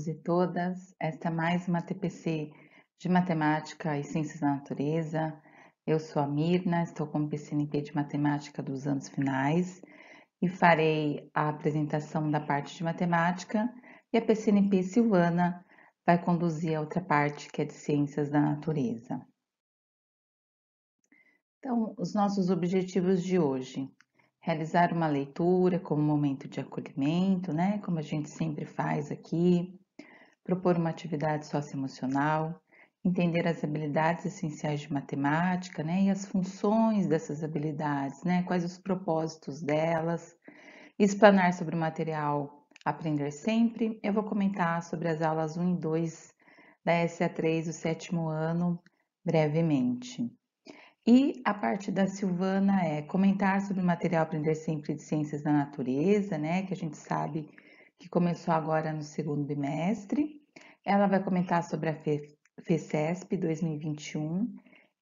todos e todas. Esta é mais uma TPC de Matemática e Ciências da Natureza. Eu sou a Mirna, estou como PCNP de Matemática dos anos finais e farei a apresentação da parte de Matemática e a PCNP Silvana vai conduzir a outra parte que é de Ciências da Natureza. Então, os nossos objetivos de hoje. Realizar uma leitura como momento de acolhimento, né? Como a gente sempre faz aqui. Propor uma atividade socioemocional. Entender as habilidades essenciais de matemática, né? E as funções dessas habilidades, né? Quais os propósitos delas. Explanar sobre o material Aprender Sempre. Eu vou comentar sobre as aulas 1 e 2 da SA3 do 7º ano, brevemente. E a parte da Silvana é comentar sobre o material Aprender Sempre de Ciências da Natureza, né? Que a gente sabe que começou agora no segundo bimestre. Ela vai comentar sobre a FECESP 2021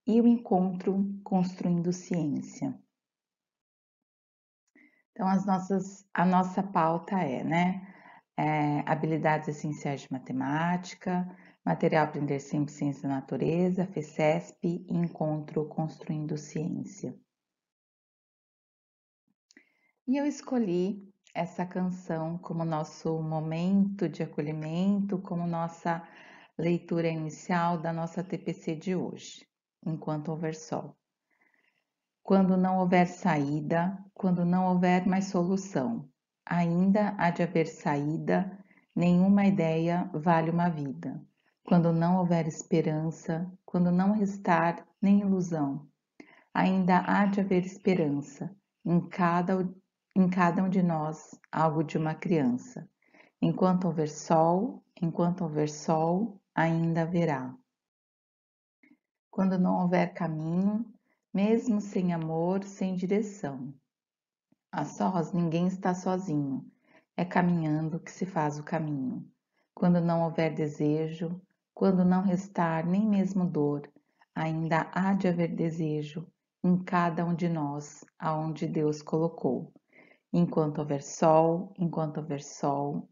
e o encontro Construindo Ciência. Então, a nossa pauta é, né? Habilidades essenciais de matemática, material Aprender Sempre Ciência da Natureza, FECESP e Encontro Construindo Ciência. E eu escolhi essa canção como nosso momento de acolhimento, como nossa leitura inicial da nossa TPC de hoje, Enquanto Houver Sol. Quando não houver saída, quando não houver mais solução, ainda há de haver saída, nenhuma ideia vale uma vida. Quando não houver esperança, quando não restar nem ilusão, ainda há de haver esperança em cada um de nós, algo de uma criança. Enquanto houver sol, ainda haverá. Quando não houver caminho, mesmo sem amor, sem direção. A sós, ninguém está sozinho, é caminhando que se faz o caminho. Quando não houver desejo, quando não restar nem mesmo dor, ainda há de haver desejo em cada um de nós, aonde Deus colocou. Enquanto houver sol,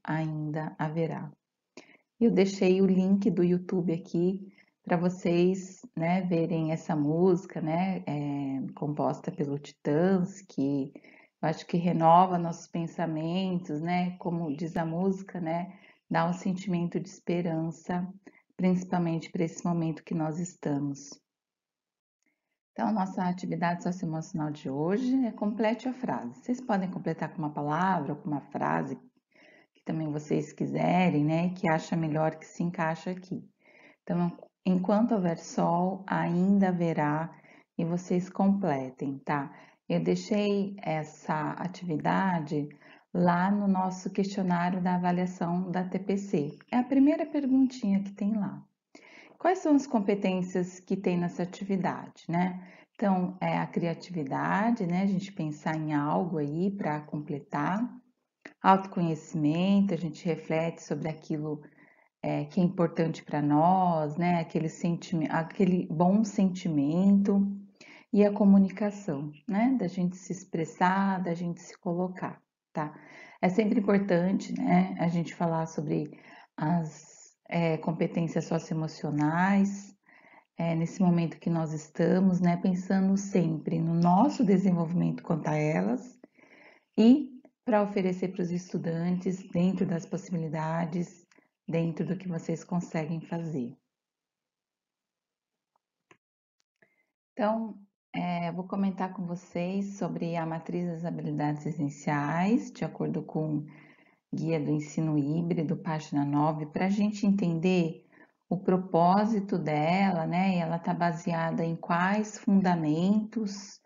ainda haverá. Eu deixei o link do YouTube aqui para vocês, né, verem essa música, né, composta pelo Titãs, que eu acho que renova nossos pensamentos, né, como diz a música, né, dá um sentimento de esperança, principalmente para esse momento que nós estamos. Então, a nossa atividade socioemocional de hoje é complete a frase. Vocês podem completar com uma palavra ou com uma frase que também vocês quiserem, né? Que acha melhor que se encaixa aqui. Então, enquanto houver sol, ainda haverá e vocês completem, tá? Eu deixei essa atividade lá no nosso questionário da avaliação da TPC. É a primeira perguntinha que tem lá. Quais são as competências que tem nessa atividade, né? Então, é a criatividade, né? A gente pensar em algo aí para completar. Autoconhecimento, a gente reflete sobre aquilo que é importante para nós, né? Aquele bom sentimento. E a comunicação, né? Da gente se expressar, da gente se colocar, tá? É sempre importante, né? A gente falar sobre as competências socioemocionais, nesse momento que nós estamos, né? Pensando sempre no nosso desenvolvimento quanto a elas e para oferecer para os estudantes, dentro das possibilidades, dentro do que vocês conseguem fazer. Então, vou comentar com vocês sobre a matriz das habilidades essenciais, de acordo com Guia do Ensino Híbrido, página 9, para a gente entender o propósito dela, né? E ela está baseada em quais fundamentos,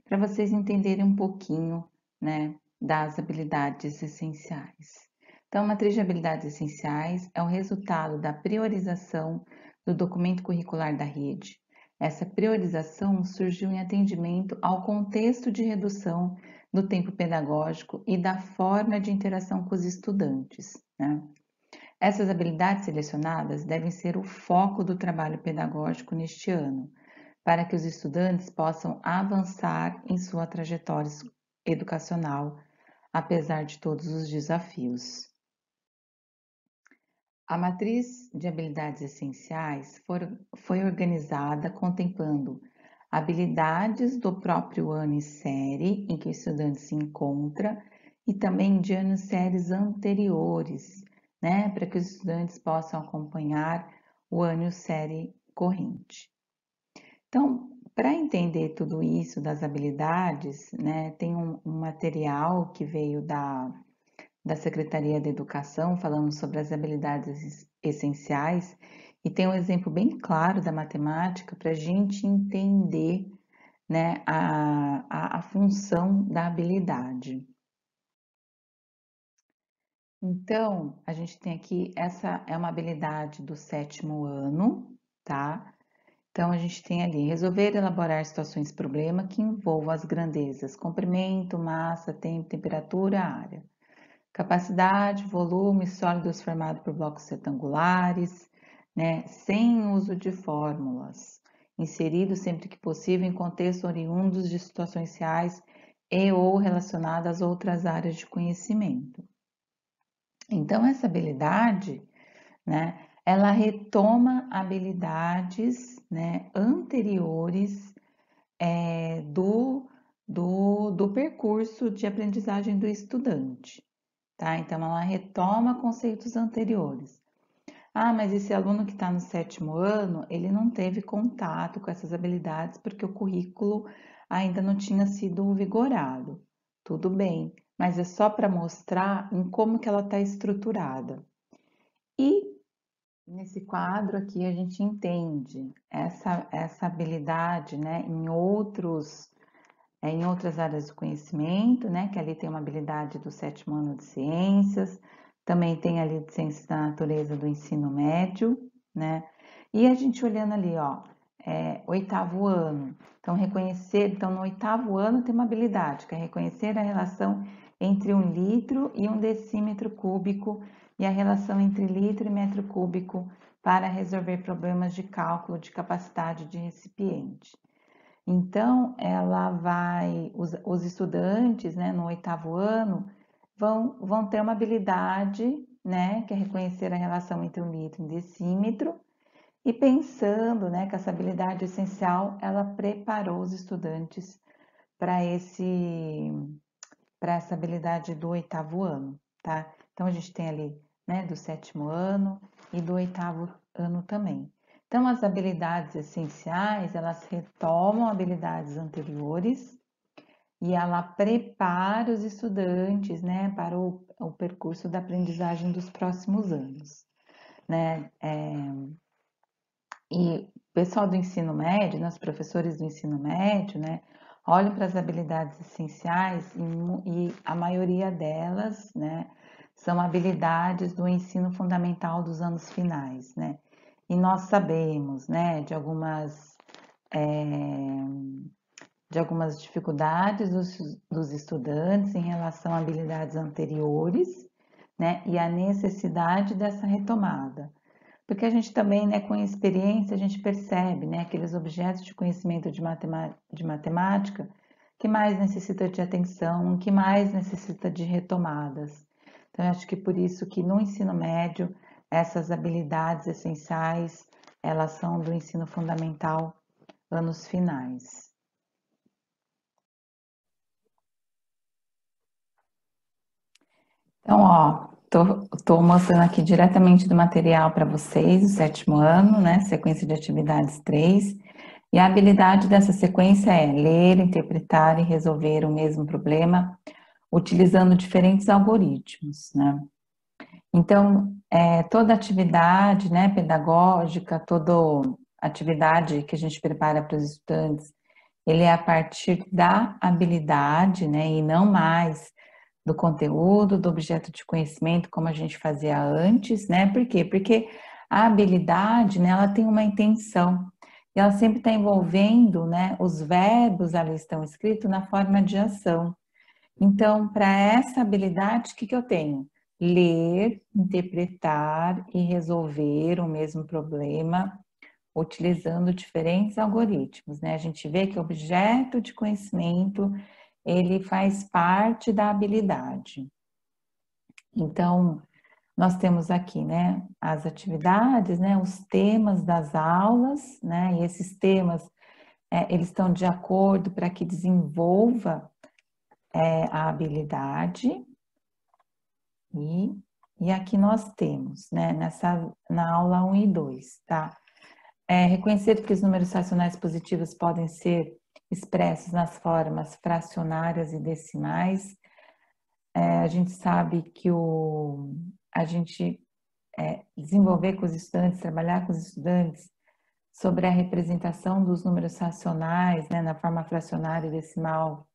para vocês entenderem um pouquinho, né, das habilidades essenciais. Então, a matriz de habilidades essenciais é o resultado da priorização do documento curricular da rede. Essa priorização surgiu em atendimento ao contexto de redução do tempo pedagógico e da forma de interação com os estudantes, né? Essas habilidades selecionadas devem ser o foco do trabalho pedagógico neste ano, para que os estudantes possam avançar em sua trajetória educacional, apesar de todos os desafios. A matriz de habilidades essenciais foi organizada contemplando habilidades do próprio ano e série em que o estudante se encontra e também de anos e séries anteriores, né, para que os estudantes possam acompanhar o ano e série corrente. Então, para entender tudo isso das habilidades, né, tem um material que veio da Secretaria da Educação falando sobre as habilidades essenciais e tem um exemplo bem claro da matemática para a gente entender, né, a função da habilidade. Então, a gente tem aqui, essa é uma habilidade do 7º ano, tá? Então, a gente tem ali resolver e elaborar situações problema que envolvam as grandezas, comprimento, massa, tempo, temperatura, área. Capacidade, volume, sólidos formados por blocos retangulares, né, sem uso de fórmulas. Inserido sempre que possível em contextos oriundos de situações reais e ou relacionadas a outras áreas de conhecimento. Então, essa habilidade, né, ela retoma habilidades, né, anteriores do percurso de aprendizagem do estudante, tá? Então, ela retoma conceitos anteriores. Ah, mas esse aluno que está no 7º ano, ele não teve contato com essas habilidades porque o currículo ainda não tinha sido vigorado. Tudo bem, mas é só para mostrar em como que ela está estruturada. E nesse quadro aqui a gente entende essa habilidade, né, em outras áreas do conhecimento, né, que ali tem uma habilidade do 7º ano de ciências, também tem ali de ciências da natureza do ensino médio, né, e a gente olhando ali, ó, 8º ano, então no 8º ano tem uma habilidade, que é reconhecer a relação entre 1 litro e 1 decímetro cúbico e a relação entre litro e metro cúbico para resolver problemas de cálculo de capacidade de recipiente. Então, os estudantes, né, no 8º ano, vão ter uma habilidade, né, que é reconhecer a relação entre 1 litro e 1 decímetro, e pensando, né, que essa habilidade essencial, ela preparou os estudantes para essa habilidade do 8º ano, tá? Então, a gente tem ali, né, do 7º ano e do 8º ano também. Então, as habilidades essenciais, elas retomam habilidades anteriores e ela prepara os estudantes, né, para o percurso da aprendizagem dos próximos anos, né? E o pessoal do ensino médio, né, os professores do ensino médio, né, olham para as habilidades essenciais e a maioria delas, né, são habilidades do ensino fundamental dos anos finais, né? E nós sabemos, né, de algumas dificuldades dos estudantes em relação a habilidades anteriores, né, e a necessidade dessa retomada. Porque a gente também, né, com experiência, a gente percebe, né, aqueles objetos de conhecimento de matemática que mais necessita de atenção, que mais necessita de retomadas. Então, eu acho que por isso que no ensino médio, essas habilidades essenciais, elas são do ensino fundamental, anos finais. Então, ó, tô mostrando aqui diretamente do material para vocês, o 7º ano, né, sequência de atividades 3. E a habilidade dessa sequência é ler, interpretar e resolver o mesmo problema utilizando diferentes algoritmos, né? Então, toda atividade, né, pedagógica, toda atividade que a gente prepara para os estudantes, ele é a partir da habilidade, né, e não mais do conteúdo, do objeto de conhecimento, como a gente fazia antes, né? Por quê? Porque a habilidade, né, ela tem uma intenção. E ela sempre está envolvendo, né, os verbos ali estão escritos na forma de ação. Então, para essa habilidade, o que eu tenho? Ler, interpretar e resolver o mesmo problema utilizando diferentes algoritmos, né? A gente vê que o objeto de conhecimento, ele faz parte da habilidade. Então, nós temos aqui, né, as atividades, né, os temas das aulas, né, e esses temas, eles estão de acordo para que desenvolva a habilidade. E aqui nós temos, né, na aula 1 e 2, tá? Reconhecer que os números racionais positivos podem ser expressos nas formas fracionárias e decimais. A gente sabe que a gente desenvolver com os estudantes, trabalhar com os estudantes sobre a representação dos números racionais, né, na forma fracionária e decimal,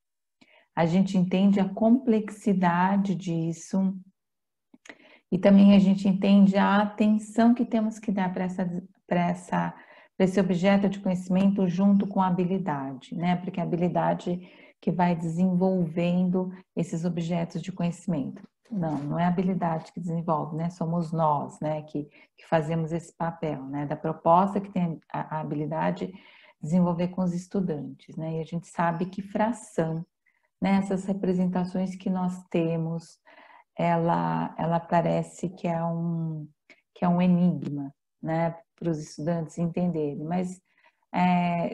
a gente entende a complexidade disso e também a gente entende a atenção que temos que dar para esse objeto de conhecimento junto com a habilidade, né? Porque a habilidade que vai desenvolvendo esses objetos de conhecimento. Não é a habilidade que desenvolve, né? Somos nós, né? Que fazemos esse papel, né? Da proposta que tem a habilidade desenvolver com os estudantes, né? E a gente sabe que fração, né? Essas representações que nós temos, ela parece que é um enigma, né? Para os estudantes entenderem, mas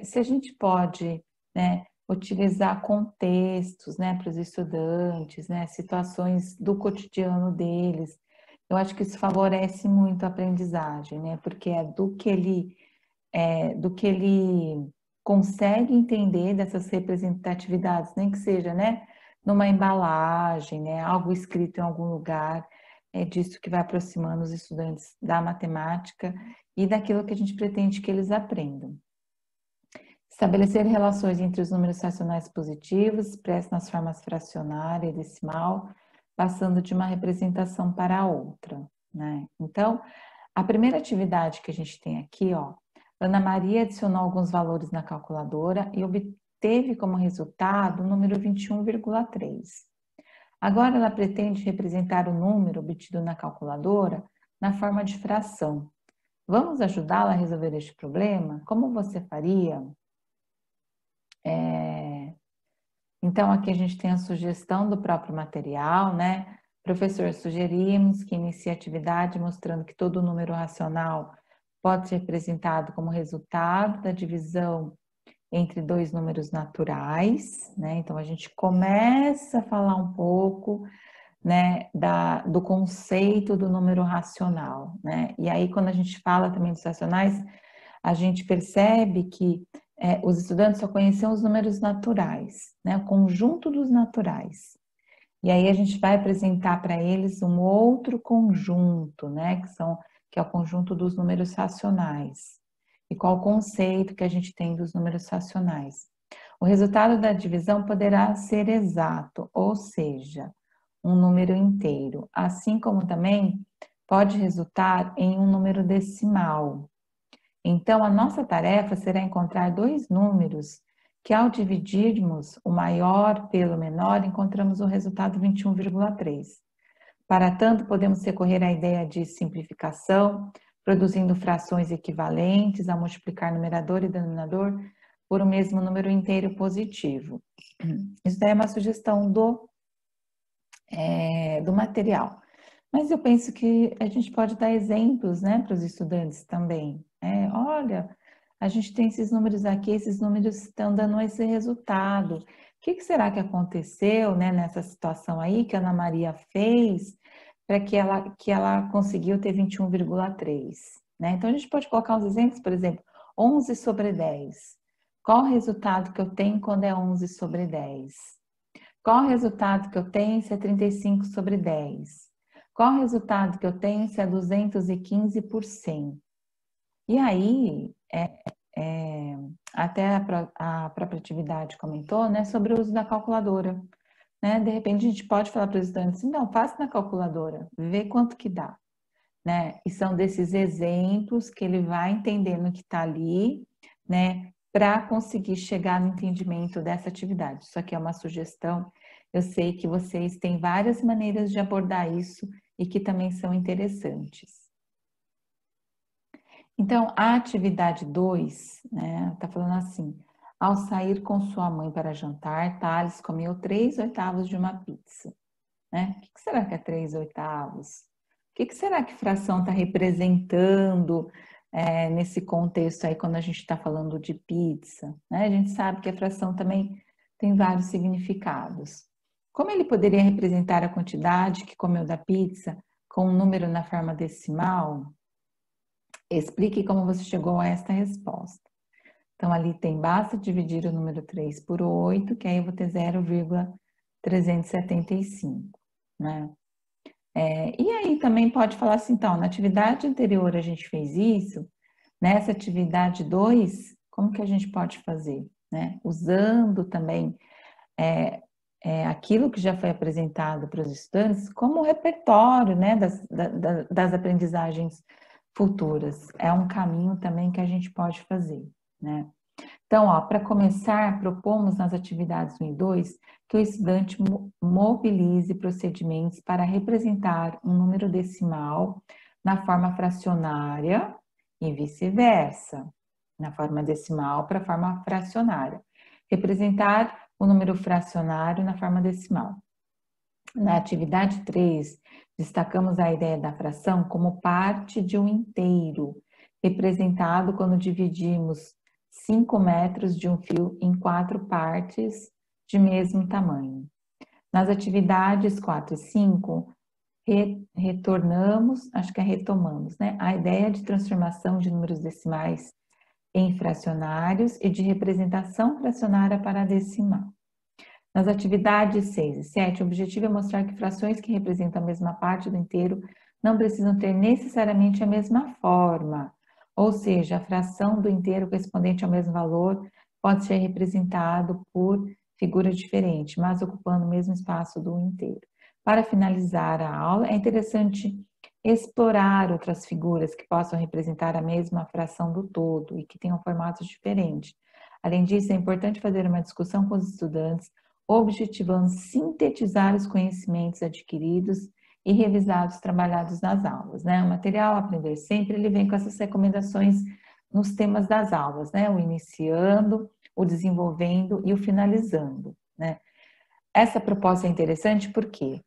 se a gente pode, né, utilizar contextos, né, para os estudantes, né, situações do cotidiano deles, eu acho que isso favorece muito a aprendizagem, né, porque é do que ele consegue entender dessas representatividades, nem que seja, né, numa embalagem, né, algo escrito em algum lugar, é disso que vai aproximando os estudantes da matemática e daquilo que a gente pretende que eles aprendam. Estabelecer relações entre os números racionais positivos, expressos nas formas fracionária e decimal, passando de uma representação para a outra, né? Então, a primeira atividade que a gente tem aqui, ó, Ana Maria adicionou alguns valores na calculadora e obteve como resultado o número 21,3. Agora ela pretende representar o número obtido na calculadora na forma de fração. Vamos ajudá-la a resolver este problema? Como você faria? Então, aqui a gente tem a sugestão do próprio material, né? Professor, sugerimos que inicie a atividade mostrando que todo número racional pode ser representado como resultado da divisão entre dois números naturais, né? Então, a gente começa a falar um pouco, né, do conceito do número racional, né? E aí, quando a gente fala também dos racionais, a gente percebe que os estudantes só conheciam os números naturais, né? O conjunto dos naturais. E aí a gente vai apresentar para eles um outro conjunto, né? Que é o conjunto dos números racionais. E qual o conceito que a gente tem dos números racionais? O resultado da divisão poderá ser exato, ou seja, um número inteiro, assim como também pode resultar em um número decimal. Então, a nossa tarefa será encontrar dois números que, ao dividirmos o maior pelo menor, encontramos o resultado 21,3. Para tanto, podemos recorrer à ideia de simplificação, produzindo frações equivalentes a multiplicar numerador e denominador por o mesmo número inteiro positivo. Isso daí é uma sugestão do material. Mas eu penso que a gente pode dar exemplos, né, para os estudantes também. Olha, a gente tem esses números aqui, esses números estão dando esse resultado. O que será que aconteceu, né, nessa situação aí que a Ana Maria fez para que ela conseguiu ter 21,3, né? Então a gente pode colocar uns exemplos, por exemplo, 11 sobre 10. Qual o resultado que eu tenho quando é 11 sobre 10? Qual o resultado que eu tenho se é 35 sobre 10? Qual o resultado que eu tenho se é 215 por 100? E aí, até a própria atividade comentou, né, sobre o uso da calculadora. Né? De repente, a gente pode falar para os estudantes, não, faça na calculadora, vê quanto que dá. Né? E são desses exemplos que ele vai entendendo que está ali, né, para conseguir chegar no entendimento dessa atividade. Isso aqui é uma sugestão. Eu sei que vocês têm várias maneiras de abordar isso e que também são interessantes. Então, a atividade 2, né, tá falando assim: ao sair com sua mãe para jantar, Thales comeu 3/8 de uma pizza. Né? O que será que é 3/8? que será que fração está representando nesse contexto aí quando a gente está falando de pizza, né? A gente sabe que a fração também tem vários significados. Como ele poderia representar a quantidade que comeu da pizza com um número na forma decimal? Explique como você chegou a esta resposta. Então, ali tem, basta dividir o número 3 por 8, que aí eu vou ter 0,375, né? E aí também pode falar assim, então, na atividade anterior a gente fez isso, nessa atividade 2, como que a gente pode fazer, né? Usando também aquilo que já foi apresentado para os estudantes como repertório, né, das aprendizagens futuras. É um caminho também que a gente pode fazer, né? Então, para começar, propomos nas atividades 1 e 2 que o estudante mobilize procedimentos para representar um número decimal na forma fracionária e vice-versa, na forma decimal para a forma fracionária. Representar o número fracionário na forma decimal. Na atividade 3, destacamos a ideia da fração como parte de um inteiro, representado quando dividimos 5 metros de um fio em 4 partes de mesmo tamanho. Nas atividades 4 e 5, retomamos, né, a ideia de transformação de números decimais em fracionários e de representação fracionária para decimal. Nas atividades 6 e 7, o objetivo é mostrar que frações que representam a mesma parte do inteiro não precisam ter necessariamente a mesma forma, ou seja, a fração do inteiro correspondente ao mesmo valor pode ser representado por figura diferente, mas ocupando o mesmo espaço do inteiro. Para finalizar a aula, é interessante explorar outras figuras que possam representar a mesma fração do todo e que tenham formatos diferentes. Além disso, é importante fazer uma discussão com os estudantes objetivando sintetizar os conhecimentos adquiridos e revisados, trabalhados nas aulas, né? O material Aprender Sempre, ele vem com essas recomendações nos temas das aulas, né? O iniciando, o desenvolvendo e o finalizando, né? Essa proposta é interessante por quê?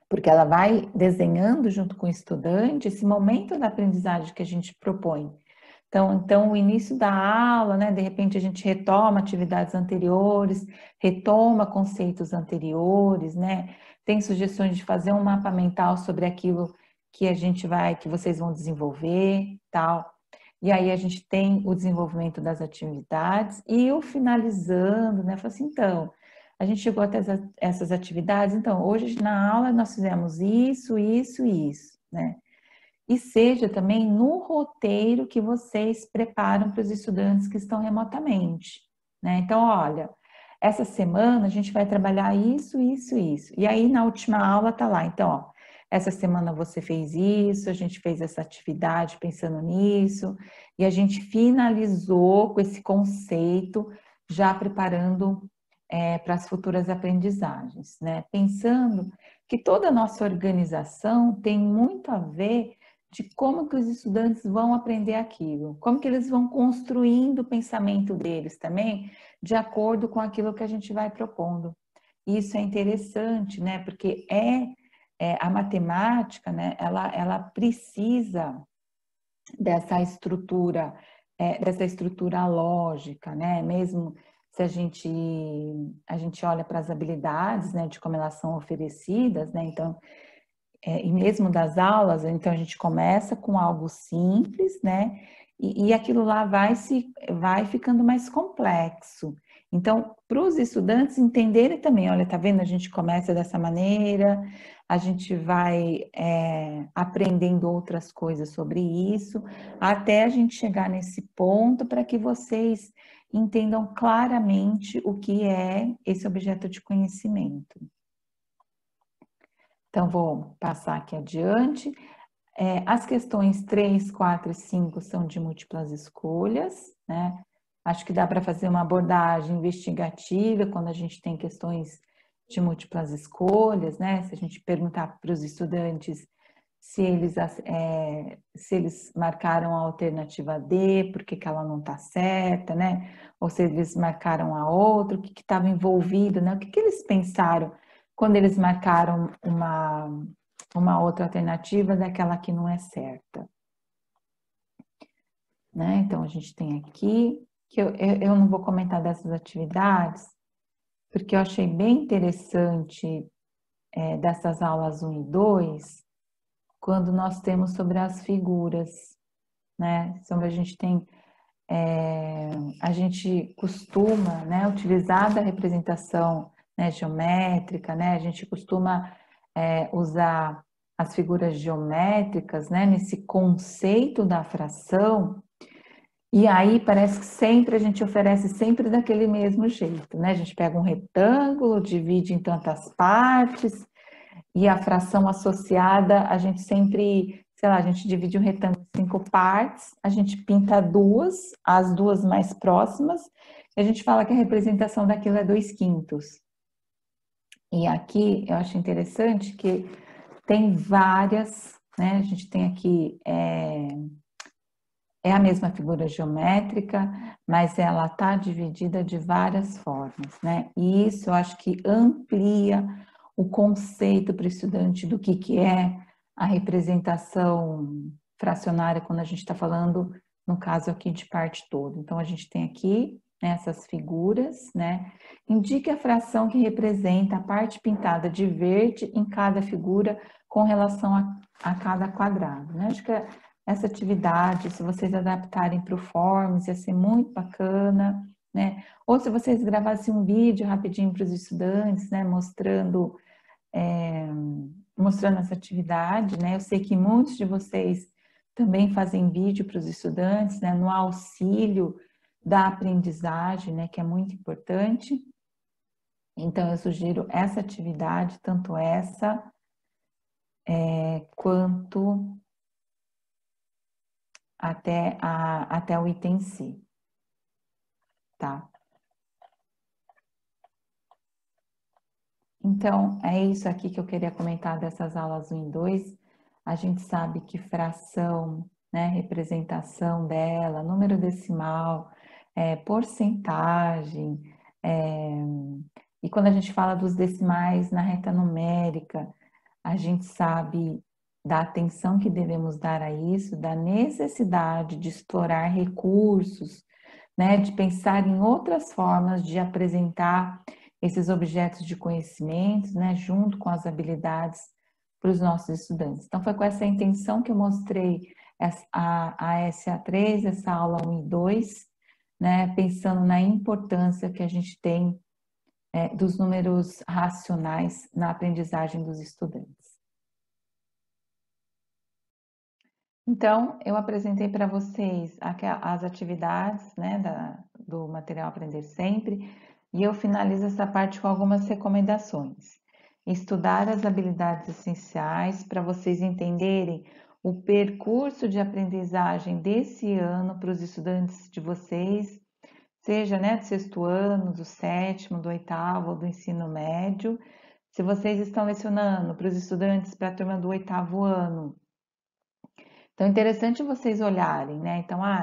Porque ela vai desenhando junto com o estudante esse momento da aprendizagem que a gente propõe. Então, o início da aula, né? De repente a gente retoma atividades anteriores, retoma conceitos anteriores, né? Tem sugestões de fazer um mapa mental sobre aquilo que vocês vão desenvolver, tal. E aí a gente tem o desenvolvimento das atividades e o finalizando, né? Fala assim, então, a gente chegou até essas atividades, então, hoje na aula nós fizemos isso, isso e isso, né? E seja também no roteiro que vocês preparam para os estudantes que estão remotamente, né? Então, olha, essa semana a gente vai trabalhar isso, isso, isso. E aí, na última aula tá lá, então, ó, essa semana você fez isso, a gente fez essa atividade pensando nisso, e a gente finalizou com esse conceito, já preparando para as futuras aprendizagens, né? Pensando que toda a nossa organização tem muito a ver de como que os estudantes vão aprender aquilo, como que eles vão construindo o pensamento deles também, de acordo com aquilo que a gente vai propondo. Isso é interessante, né? Porque a matemática, né? Ela precisa dessa estrutura lógica, né? Mesmo se a gente olha para as habilidades, né? De como elas são oferecidas, né? Então, e mesmo das aulas, então a gente começa com algo simples, né? E aquilo lá vai ficando mais complexo. Então, para os estudantes entenderem também, olha, tá vendo? A gente começa dessa maneira, a gente vai aprendendo outras coisas sobre isso, até a gente chegar nesse ponto para que vocês entendam claramente o que é esse objeto de conhecimento. Então, vou passar aqui adiante. As questões 3, 4 e 5 são de múltiplas escolhas, né? Acho que dá para fazer uma abordagem investigativa quando a gente tem questões de múltiplas escolhas, né? Se a gente perguntar para os estudantes se eles marcaram a alternativa D, por que ela não está certa, né? Ou se eles marcaram a outra, o que estava envolvido, né? O que eles pensaram quando eles marcaram uma outra alternativa daquela que não é certa, né? Então, a gente tem aqui, que eu não vou comentar dessas atividades, porque eu achei bem interessante dessas aulas 1 e 2, quando nós temos sobre as figuras, né? Sobre a gente tem, a gente costuma, né, utilizar da representação, né, geométrica, né? A gente costuma usar as figuras geométricas, né, nesse conceito da fração. E aí parece que sempre a gente oferece sempre daquele mesmo jeito, né? A gente pega um retângulo, divide em tantas partes, e a fração associada, a gente sempre, sei lá, a gente divide um retângulo em 5 partes, a gente pinta duas, as duas mais próximas, e a gente fala que a representação daquilo é 2/5. E aqui eu acho interessante que tem várias, né? A gente tem aqui a mesma figura geométrica, mas ela está dividida de várias formas, né? E isso eu acho que amplia o conceito para o estudante do que é a representação fracionária quando a gente está falando, no caso aqui, de parte toda. Então, a gente tem aqui, né, essas figuras, né? Indique a fração que representa a parte pintada de verde em cada figura com relação a cada quadrado, né? Acho que essa atividade, se vocês adaptarem para o Forms, ia ser muito bacana, né? Ou se vocês gravassem um vídeo rapidinho para os estudantes, né? Mostrando essa atividade, né? Eu sei que muitos de vocês também fazem vídeo para os estudantes, né? No auxílio da aprendizagem, né? Que é muito importante. Então, eu sugiro essa atividade, tanto essa quanto até o item C, tá? Então, é isso aqui que eu queria comentar dessas aulas 1 e 2. A gente sabe que fração, né, representação dela, número decimal, porcentagem, e quando a gente fala dos decimais na reta numérica, a gente sabe da atenção que devemos dar a isso, da necessidade de explorar recursos, né, de pensar em outras formas de apresentar esses objetos de conhecimentos, né, junto com as habilidades para os nossos estudantes. Então, foi com essa intenção que eu mostrei a SA3, essa aula 1 e 2, né, pensando na importância que a gente tem dos números racionais na aprendizagem dos estudantes. Então, eu apresentei para vocês as atividades, né, do material Aprender Sempre, e eu finalizo essa parte com algumas recomendações. Estudar as habilidades essenciais para vocês entenderem o percurso de aprendizagem desse ano para os estudantes de vocês, seja, né, do 6º ano, do 7º, do 8º ou do ensino médio. Se vocês estão lecionando para os estudantes para a turma do 8º ano, então, é interessante vocês olharem, né?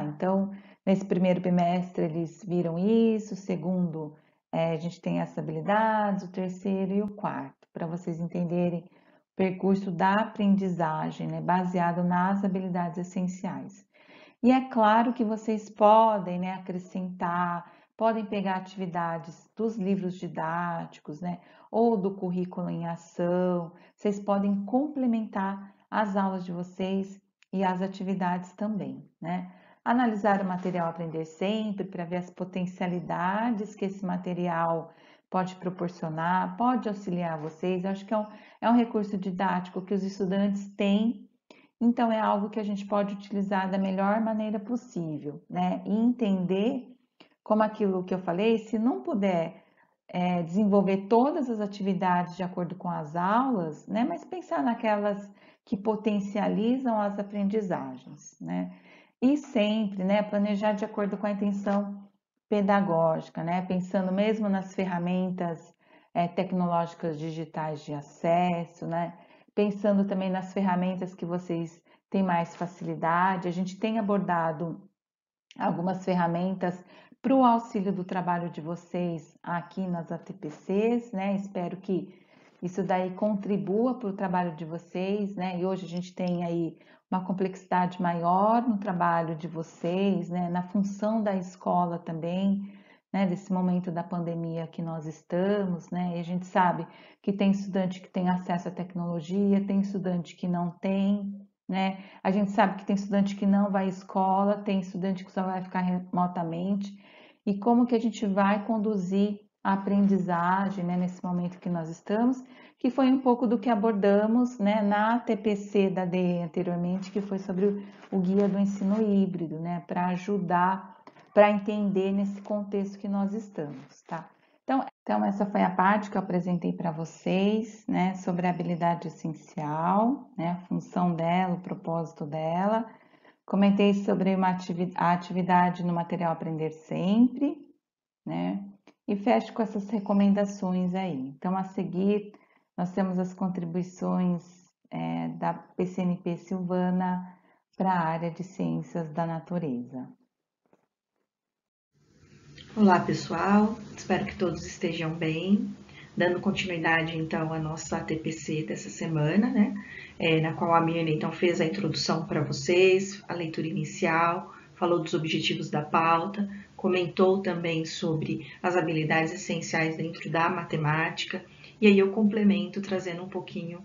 Então, nesse primeiro bimestre eles viram isso, o segundo, a gente tem essas habilidades, o terceiro e o quarto, para vocês entenderem o percurso da aprendizagem, né? Baseado nas habilidades essenciais. E é claro que vocês podem, né, acrescentar, podem pegar atividades dos livros didáticos, né, ou do currículo em ação, vocês podem complementar as aulas de vocês e as atividades também, né? Analisar o material Aprender Sempre para ver as potencialidades que esse material pode proporcionar, pode auxiliar vocês. Eu acho que é um recurso didático que os estudantes têm, então é algo que a gente pode utilizar da melhor maneira possível, né? E entender como aquilo que eu falei, se não puder desenvolver todas as atividades de acordo com as aulas, né? Mas pensar naquelas que potencializam as aprendizagens, né? E sempre, né, planejar de acordo com a intenção pedagógica, né? Pensando mesmo nas ferramentas tecnológicas digitais de acesso, né? Pensando também nas ferramentas que vocês têm mais facilidade. A gente tem abordado algumas ferramentas para o auxílio do trabalho de vocês aqui nas ATPCs, né? Espero que isso daí contribua para o trabalho de vocês, né? E hoje a gente tem aí uma complexidade maior no trabalho de vocês, né? Na função da escola também, né? Desse momento da pandemia que nós estamos, né? E a gente sabe que tem estudante que tem acesso à tecnologia, tem estudante que não tem, né? A gente sabe que tem estudante que não vai à escola, tem estudante que só vai ficar remotamente. E como que a gente vai conduzir a aprendizagem, né, nesse momento que nós estamos, que foi um pouco do que abordamos, né, na TPC da DE anteriormente, que foi sobre o guia do ensino híbrido, né, para ajudar, para entender nesse contexto que nós estamos, tá? Então, essa foi a parte que eu apresentei para vocês, né, sobre a habilidade essencial, né, a função dela, o propósito dela. Comentei sobre a atividade no material Aprender Sempre, né? E fecho com essas recomendações aí. Então, a seguir, nós temos as contribuições da PCNP Silvana para a área de Ciências da Natureza. Olá, pessoal. Espero que todos estejam bem. Dando continuidade, então, à nossa TPC dessa semana, né? Na qual a Mirna, então, fez a introdução para vocês, a leitura inicial, falou dos objetivos da pauta, comentou também sobre as habilidades essenciais dentro da matemática, e aí eu complemento trazendo um pouquinho,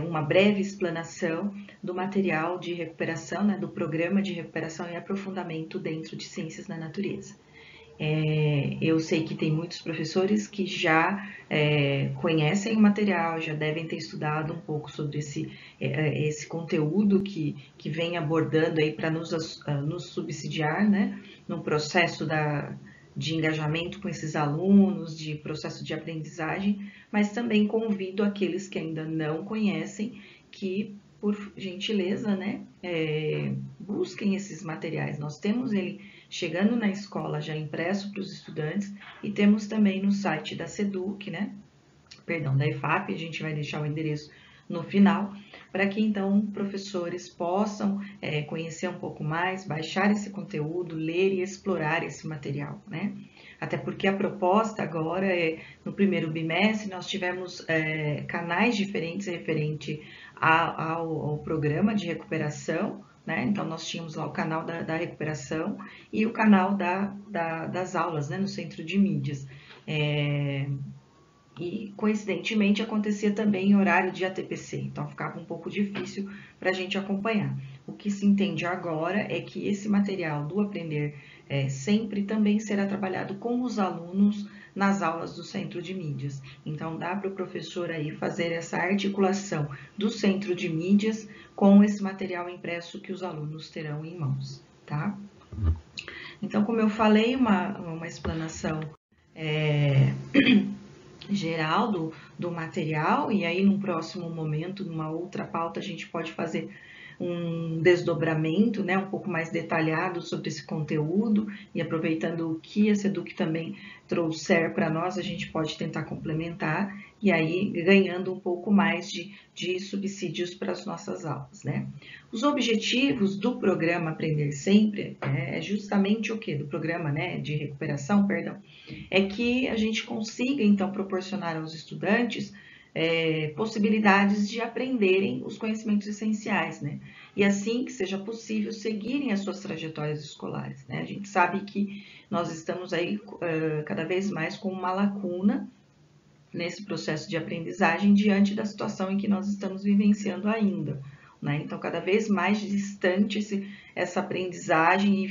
uma breve explanação do material de recuperação, né, do programa de recuperação e aprofundamento dentro de Ciências da Natureza. Eu sei que tem muitos professores que já conhecem o material, já devem ter estudado um pouco sobre esse conteúdo que vem abordando aí para nos subsidiar, né, no processo de engajamento com esses alunos, de processo de aprendizagem, mas também convido aqueles que ainda não conhecem que, por gentileza, né, busquem esses materiais. Nós temos ele chegando na escola já impresso para os estudantes e temos também no site da SEDUC, né? Perdão, da EFAP, a gente vai deixar o endereço no final, para que então professores possam conhecer um pouco mais, baixar esse conteúdo, ler e explorar esse material, né? Até porque a proposta agora no primeiro bimestre, nós tivemos canais diferentes referente ao programa de recuperação, né? Então, nós tínhamos lá o canal da recuperação e o canal das aulas, né? No centro de mídias. E, coincidentemente, acontecia também em horário de ATPC, então ficava um pouco difícil para a gente acompanhar. O que se entende agora é que esse material do Aprender Sempre também será trabalhado com os alunos nas aulas do centro de mídias. Então, dá para o professor aí fazer essa articulação do centro de mídias com esse material impresso que os alunos terão em mãos, tá? Então, como eu falei, uma explanação geral do material, e aí num próximo momento, numa outra pauta, a gente pode fazer um desdobramento, né, um pouco mais detalhado sobre esse conteúdo, e aproveitando o que a SEDUC também trouxer para nós, a gente pode tentar complementar, e aí ganhando um pouco mais de subsídios para as nossas aulas, né? Os objetivos do programa Aprender Sempre é justamente o que? Do programa, né, de recuperação, perdão, é que a gente consiga, então, proporcionar aos estudantes possibilidades de aprenderem os conhecimentos essenciais, né? E assim que seja possível seguirem as suas trajetórias escolares, né? A gente sabe que nós estamos aí cada vez mais com uma lacuna nesse processo de aprendizagem diante da situação em que nós estamos vivenciando ainda, né? Então, cada vez mais distante essa aprendizagem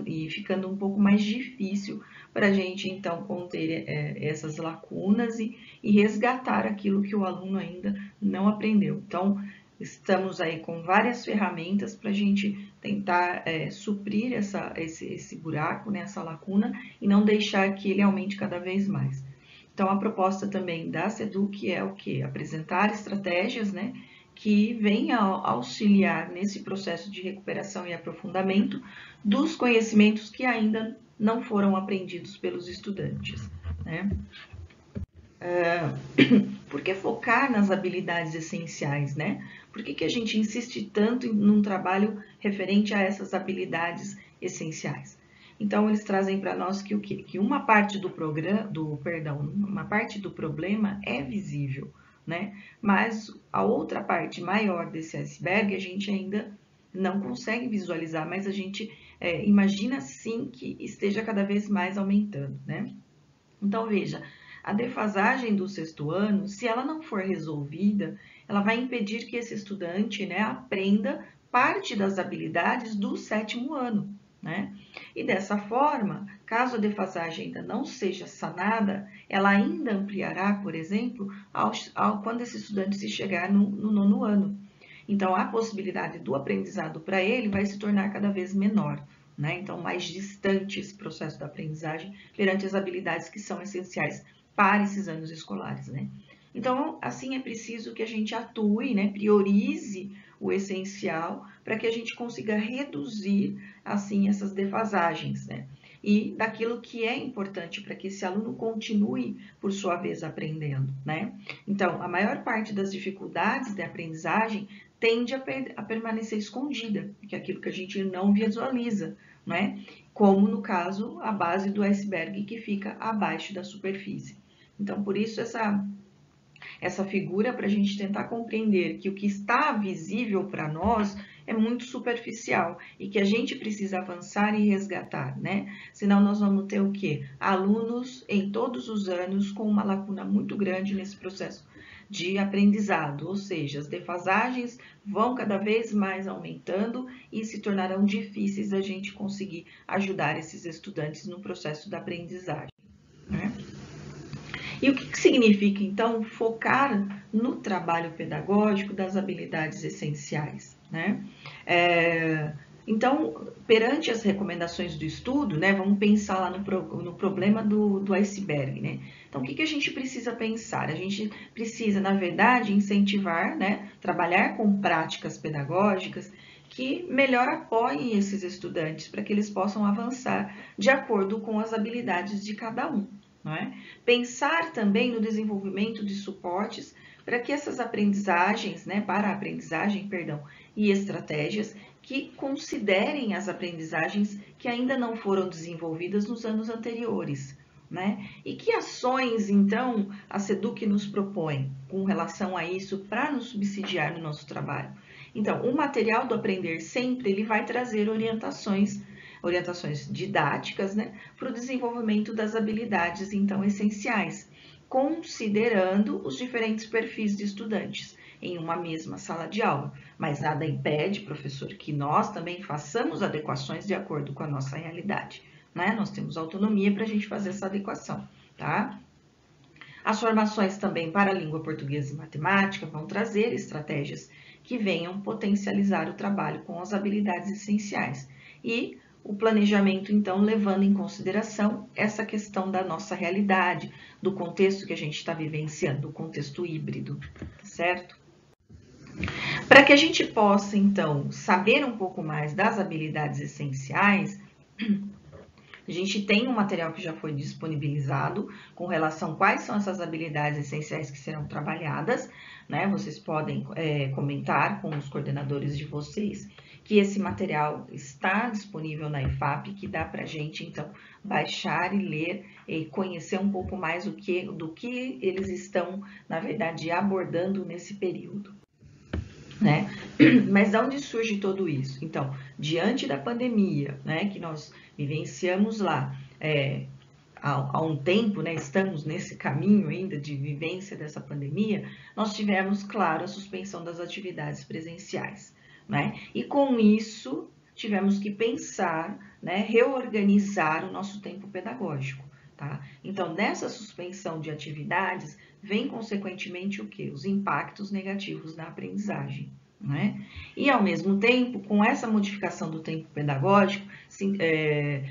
e ficando um pouco mais difícil para a gente, então, conter essas lacunas e resgatar aquilo que o aluno ainda não aprendeu. Então, estamos aí com várias ferramentas para a gente tentar suprir esse buraco, né, essa lacuna, e não deixar que ele aumente cada vez mais. Então, a proposta também da SEDUC é o quê? Apresentar estratégias, né, que venham auxiliar nesse processo de recuperação e aprofundamento dos conhecimentos que ainda não foram aprendidos pelos estudantes, né? Por que focar nas habilidades essenciais, né? Por que a gente insiste tanto num trabalho referente a essas habilidades essenciais? Então, eles trazem para nós que uma parte uma parte do problema é visível, né? Mas a outra parte maior desse iceberg a gente ainda não consegue visualizar, mas a gente imagina sim que esteja cada vez mais aumentando, né? Então, veja, a defasagem do sexto ano, se ela não for resolvida, ela vai impedir que esse estudante, né, aprenda parte das habilidades do sétimo ano, né? E dessa forma, caso a defasagem ainda não seja sanada, ela ainda ampliará, por exemplo, quando esse estudante se chegar no nono ano. Então, a possibilidade do aprendizado para ele vai se tornar cada vez menor, né? Então, mais distante esse processo da aprendizagem perante as habilidades que são essenciais para esses anos escolares, né? Então, assim, é preciso que a gente atue, né? Priorize o essencial para que a gente consiga reduzir, assim, essas defasagens, né? E daquilo que é importante para que esse aluno continue, por sua vez, aprendendo, né? Então, a maior parte das dificuldades de aprendizagem tende a permanecer escondida, que é aquilo que a gente não visualiza, né? Como no caso a base do iceberg que fica abaixo da superfície. Então, por isso essa figura para a gente tentar compreender que o que está visível para nós é muito superficial e que a gente precisa avançar e resgatar, né? Senão nós vamos ter o quê? Alunos em todos os anos com uma lacuna muito grande nesse processo de aprendizado, ou seja, as defasagens vão cada vez mais aumentando e se tornarão difíceis da gente conseguir ajudar esses estudantes no processo da aprendizagem, né? E o que significa, então, focar no trabalho pedagógico das habilidades essenciais, né? Então, perante as recomendações do estudo, né, vamos pensar lá no problema do iceberg, né? Então, o que a gente precisa pensar? A gente precisa, na verdade, incentivar, né, trabalhar com práticas pedagógicas que melhor apoiem esses estudantes para que eles possam avançar de acordo com as habilidades de cada um. Não é? Pensar também no desenvolvimento de suportes para que essas aprendizagens, né, para a aprendizagem, perdão, e estratégias que considerem as aprendizagens que ainda não foram desenvolvidas nos anos anteriores. Né? E que ações, então, a SEDUC nos propõe com relação a isso para nos subsidiar no nosso trabalho? Então, o material do Aprender Sempre, ele vai trazer orientações didáticas, né, para o desenvolvimento das habilidades, então, essenciais, considerando os diferentes perfis de estudantes em uma mesma sala de aula. Mas nada impede, professor, que nós também façamos adequações de acordo com a nossa realidade, né? Nós temos autonomia para a gente fazer essa adequação, tá? As formações também para a língua portuguesa e matemática vão trazer estratégias que venham potencializar o trabalho com as habilidades essenciais. E o planejamento, então, levando em consideração essa questão da nossa realidade, do contexto que a gente está vivenciando, o contexto híbrido, certo? Para que a gente possa, então, saber um pouco mais das habilidades essenciais, a gente tem um material que já foi disponibilizado com relação a quais são essas habilidades essenciais que serão trabalhadas, né? Vocês podem comentar com os coordenadores de vocês que esse material está disponível na IFAP, que dá para a gente, então, baixar e ler e conhecer um pouco mais do que eles estão, na verdade, abordando nesse período. Né? Mas de onde surge tudo isso? Então, diante da pandemia, né, que nós vivenciamos lá há um tempo, né, estamos nesse caminho ainda de vivência dessa pandemia, nós tivemos, claro, a suspensão das atividades presenciais. Né? E com isso, tivemos que pensar, né, reorganizar o nosso tempo pedagógico. Tá? Então, nessa suspensão de atividades, vem consequentemente o quê? Os impactos negativos na aprendizagem. Né? E, ao mesmo tempo, com essa modificação do tempo pedagógico,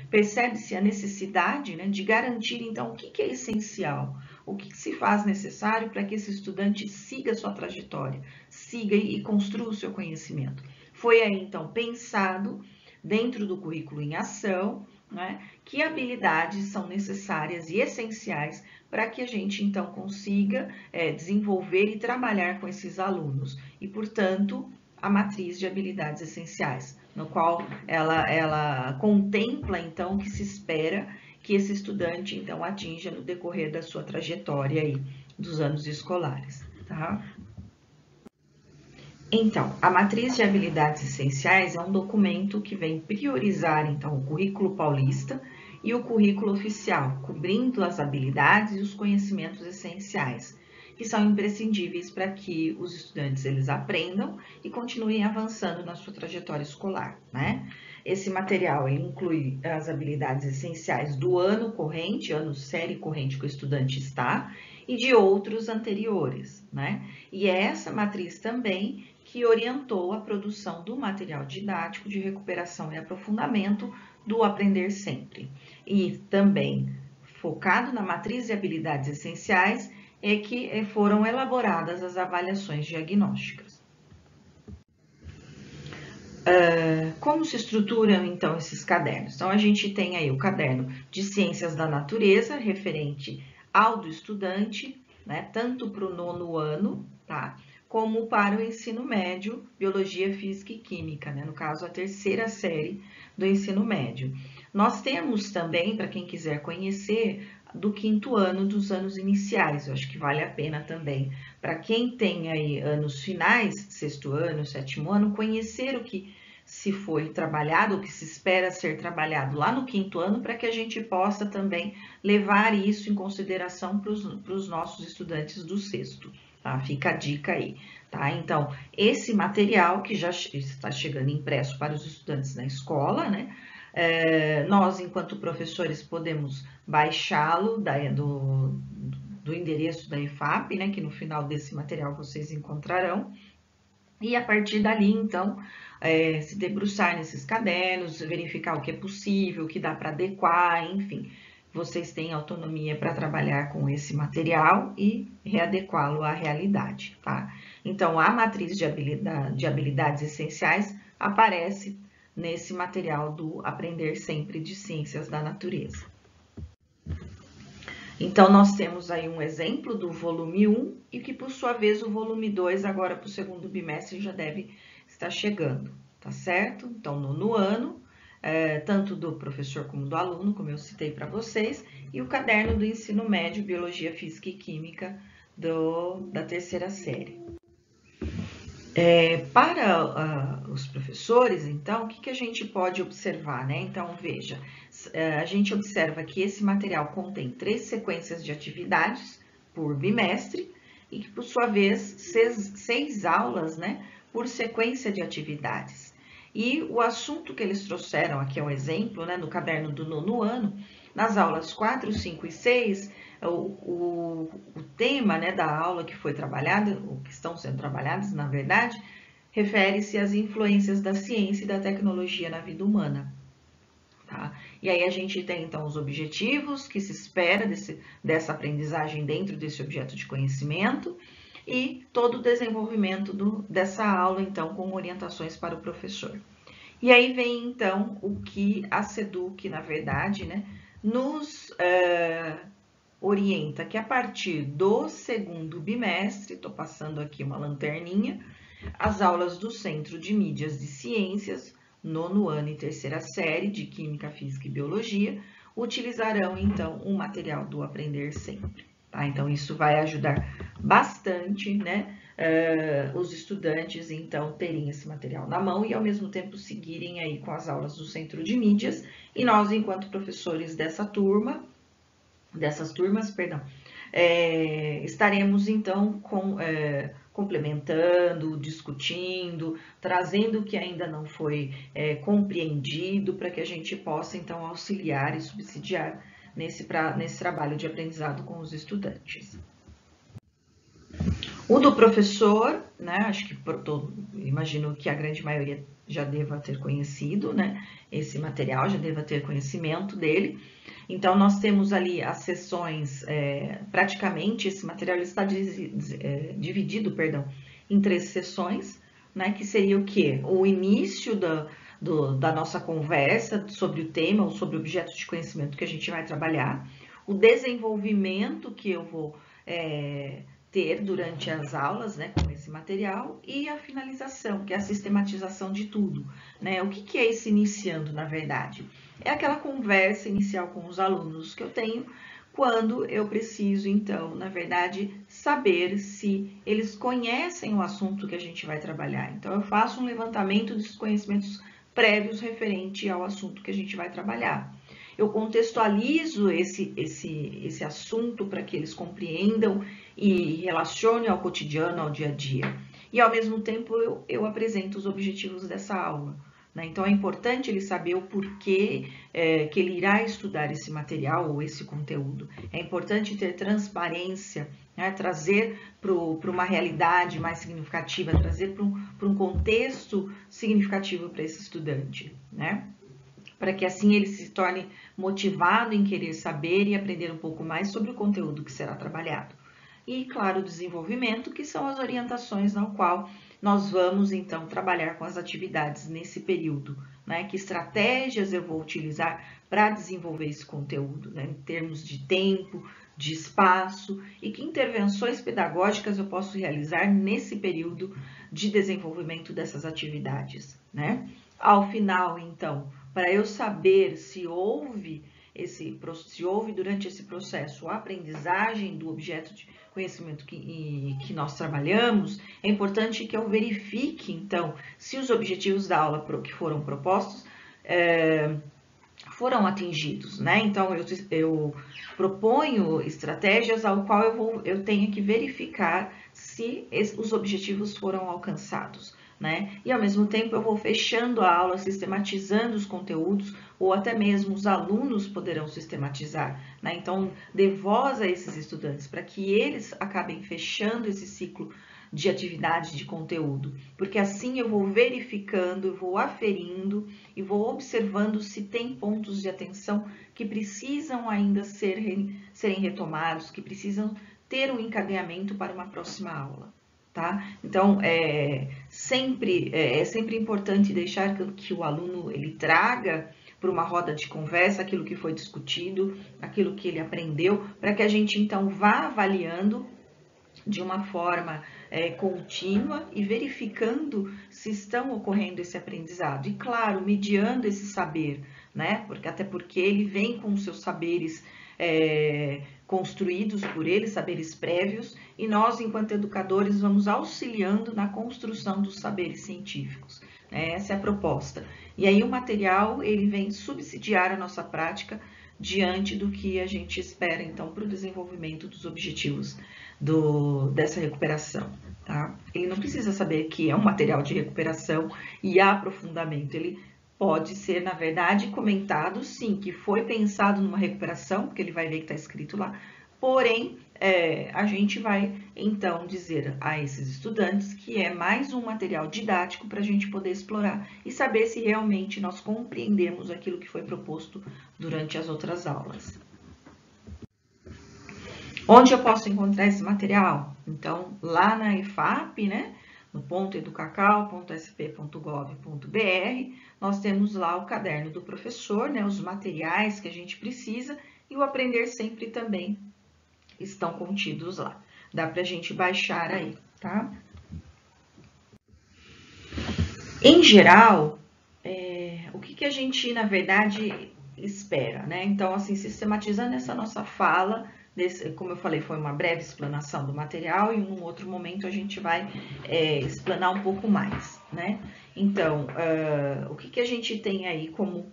percebe-se a necessidade, né, de garantir, então, o que é essencial, o que se faz necessário para que esse estudante siga a sua trajetória, siga e construa o seu conhecimento. Foi aí, então, pensado, dentro do currículo em ação, né, que habilidades são necessárias e essenciais para que a gente, então, consiga desenvolver e trabalhar com esses alunos. E, portanto, a matriz de habilidades essenciais, no qual ela contempla, então, o que se espera que esse estudante, então, atinja no decorrer da sua trajetória aí, dos anos escolares. tá? Então, a matriz de habilidades essenciais é um documento que vem priorizar, então, o currículo paulista e o currículo oficial, cobrindo as habilidades e os conhecimentos essenciais, que são imprescindíveis para que os estudantes eles aprendam e continuem avançando na sua trajetória escolar, né? Esse material ele inclui as habilidades essenciais do ano corrente, ano série corrente que o estudante está, e de outros anteriores, né? E é essa matriz também que orientou a produção do material didático de recuperação e aprofundamento do Aprender Sempre. E também, focado na matriz de habilidades essenciais, é que foram elaboradas as avaliações diagnósticas. Como se estruturam, então, esses cadernos? Então, a gente tem aí o caderno de Ciências da Natureza, referente ao do estudante, né, tanto para o 9º ano, tá, como para o ensino médio, Biologia, Física e Química, né, no caso, a 3ª série do ensino médio. Nós temos também, para quem quiser conhecer, do 5º ano, dos anos iniciais, eu acho que vale a pena também, para quem tem aí anos finais, 6º ano, 7º ano, conhecer o que se foi trabalhado, o que se espera ser trabalhado lá no 5º ano, para que a gente possa também levar isso em consideração para os nossos estudantes do 6º, tá? Fica a dica aí, tá? Então, esse material que já está chegando impresso para os estudantes na escola, né? Nós, enquanto professores, podemos baixá-lo do endereço da EFAP, né? Que no final desse material vocês encontrarão. E a partir dali, então, se debruçar nesses cadernos, verificar o que é possível, o que dá para adequar, enfim. Vocês têm autonomia para trabalhar com esse material e readequá-lo à realidade, tá? Então, a matriz de habilidades essenciais aparece nesse material do Aprender Sempre de Ciências da Natureza. Então, nós temos aí um exemplo do volume 1 e que, por sua vez, o volume 2, agora para o 2º bimestre, já deve estar chegando, tá certo? Então, no ano, tanto do professor como do aluno, como eu citei para vocês, e o caderno do ensino médio, Biologia, Física e Química da 3ª série. Para os professores, então, o que a gente pode observar, né? Então, veja, a gente observa que esse material contém 3 sequências de atividades por bimestre e que, por sua vez, 6 aulas, né, por sequência de atividades. E o assunto que eles trouxeram aqui é um exemplo, né, no caderno do 9º ano, nas aulas 4, 5 e 6, o tema, né, da aula que foi trabalhada, ou que estão sendo trabalhadas, na verdade, refere-se às influências da ciência e da tecnologia na vida humana. Tá? E aí a gente tem, então, os objetivos que se espera dessa aprendizagem dentro desse objeto de conhecimento e todo o desenvolvimento dessa aula, então, com orientações para o professor. E aí vem, então, o que a SEDUC, na verdade, né, nos orienta que a partir do 2º bimestre, estou passando aqui uma lanterninha, as aulas do Centro de Mídias de Ciências, 9º ano e 3ª série de Química, Física e Biologia, utilizarão, então, o material do Aprender Sempre. Tá? Então, isso vai ajudar bastante, né, os estudantes, então, terem esse material na mão e, ao mesmo tempo, seguirem aí com as aulas do Centro de Mídias. E nós, enquanto professores dessas turmas, estaremos, então, complementando, discutindo, trazendo o que ainda não foi compreendido, para que a gente possa, então, auxiliar e subsidiar nesse trabalho de aprendizado com os estudantes. O do professor, né, acho que imagino que a grande maioria já deva ter conhecido, né, esse material, já deva ter conhecimento dele. Então, nós temos ali as sessões, praticamente esse material está dividido, em 3 sessões, né, que seria o quê? O início da nossa conversa sobre o tema ou sobre o objeto de conhecimento que a gente vai trabalhar, o desenvolvimento que eu vou ter durante as aulas, né, com esse material, e a finalização, que é a sistematização de tudo, né? O que é esse iniciando, na verdade? É aquela conversa inicial com os alunos que eu tenho quando eu preciso, então, na verdade, saber se eles conhecem o assunto que a gente vai trabalhar. Então, eu faço um levantamento dos conhecimentos prévios referente ao assunto que a gente vai trabalhar. Eu contextualizo esse assunto para que eles compreendam e relacionem ao cotidiano, ao dia a dia. E, ao mesmo tempo, eu apresento os objetivos dessa aula. Né? Então, é importante ele saber o porquê que ele irá estudar esse material ou esse conteúdo. É importante ter transparência, né? Trazer para uma realidade mais significativa, trazer para um contexto significativo para esse estudante, né? Para que assim ele se torne motivado em querer saber e aprender um pouco mais sobre o conteúdo que será trabalhado. E, claro, o desenvolvimento, que são as orientações na qual nós vamos, então, trabalhar com as atividades nesse período, né? Que estratégias eu vou utilizar para desenvolver esse conteúdo, né? Em termos de tempo, de espaço, e que intervenções pedagógicas eu posso realizar nesse período de desenvolvimento dessas atividades, né? Ao final, então, para eu saber se houve durante esse processo a aprendizagem do objeto de conhecimento que nós trabalhamos, é importante que eu verifique, então, se os objetivos da aula que foram propostos foram atingidos, né? Então, eu proponho estratégias ao qual eu tenho que verificar se os objetivos foram alcançados, né? E, ao mesmo tempo, eu vou fechando a aula, sistematizando os conteúdos, ou até mesmo os alunos poderão sistematizar, né? Então, dê voz a esses estudantes, para que eles acabem fechando esse ciclo de atividade de conteúdo, porque assim eu vou verificando, eu vou aferindo e vou observando se tem pontos de atenção que precisam ainda serem retomados, que precisam ter um encadeamento para uma próxima aula. Tá? Então, é sempre importante deixar que o aluno ele traga para uma roda de conversa aquilo que foi discutido, aquilo que ele aprendeu, para que a gente então vá avaliando de uma forma contínua e verificando se estão ocorrendo esse aprendizado. E, claro, mediando esse saber, né? Até porque ele vem com os seus saberes construídos por ele, saberes prévios, e nós, enquanto educadores, vamos auxiliando na construção dos saberes científicos. Essa é a proposta. E aí o material, ele vem subsidiar a nossa prática diante do que a gente espera, então, para o desenvolvimento dos objetivos dessa recuperação. Tá? Ele não precisa saber que é um material de recuperação e aprofundamento. Ele pode ser, na verdade, comentado, sim, que foi pensado numa recuperação, porque ele vai ver que está escrito lá, porém, a gente vai, então, dizer a esses estudantes que é mais um material didático para a gente poder explorar e saber se realmente nós compreendemos aquilo que foi proposto durante as outras aulas. Onde eu posso encontrar esse material? Então, lá na EFAP, né, no .educacau.sp.gov.br, nós temos lá o caderno do professor, né, os materiais que a gente precisa e o Aprender Sempre também estão contidos lá. Dá para a gente baixar aí, tá? Em geral, o que a gente, na verdade, espera, né? Então, assim, sistematizando essa nossa fala, como eu falei, foi uma breve explanação do material e em um outro momento a gente vai explanar um pouco mais, né? Então, o que a gente tem aí como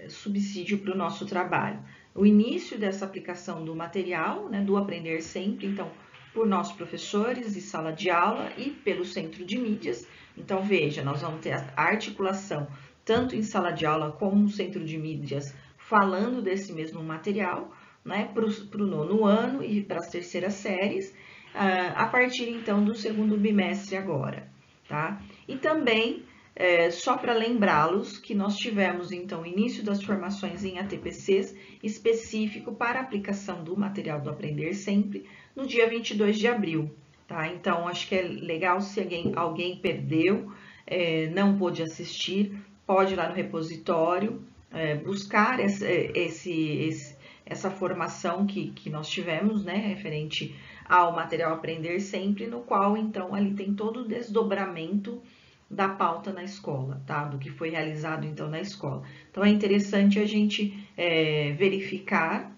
subsídio para o nosso trabalho? O início dessa aplicação do material, né, do Aprender Sempre, então, por nossos professores de sala de aula e pelo centro de mídias. Então, veja, nós vamos ter a articulação tanto em sala de aula como no centro de mídias, falando desse mesmo material, né, para o nono ano e para as terceiras séries, a partir então do segundo bimestre agora, tá? E também, só para lembrá-los que nós tivemos então o início das formações em ATPCs específico para a aplicação do material do Aprender Sempre no dia 22 de abril, tá? Então, acho que é legal se alguém perdeu, não pôde assistir, pode ir lá no repositório, buscar essa formação que nós tivemos, né, referente ao material Aprender Sempre, no qual, então, ali tem todo o desdobramento da pauta na escola, tá? Do que foi realizado, então, na escola. Então, é interessante a gente verificar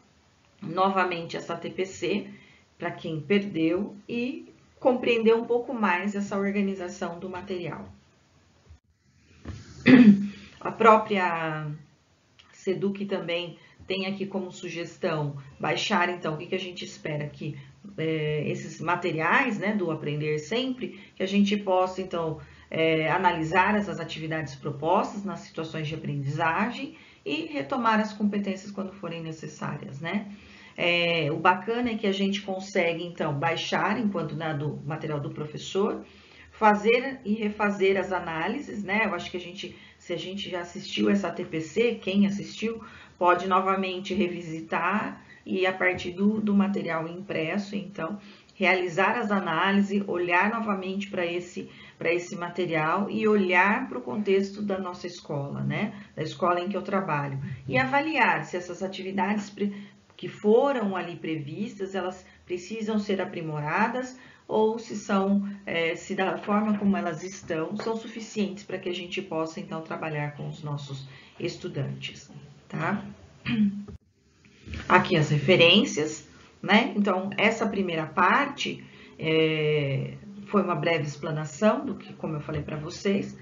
novamente essa TPC para quem perdeu e compreender um pouco mais essa organização do material. A própria Seduc também tem aqui como sugestão baixar, então, o que a gente espera que esses materiais, né, do Aprender Sempre, que a gente possa, então, analisar essas atividades propostas nas situações de aprendizagem e retomar as competências quando forem necessárias, né? O bacana é que a gente consegue, então, baixar, enquanto do material do professor, fazer e refazer as análises, né? Eu acho que se a gente já assistiu essa TPC, quem assistiu, pode novamente revisitar e a partir do material impresso, então, realizar as análises, olhar novamente para esse material e olhar para o contexto da nossa escola, né? Da escola em que eu trabalho. E avaliar se essas atividades que foram ali previstas, elas precisam ser aprimoradas ou se da forma como elas estão, são suficientes para que a gente possa, então, trabalhar com os nossos estudantes, tá? Aqui as referências, né? Então, essa primeira parte foi uma breve explanação do que, como eu falei para vocês,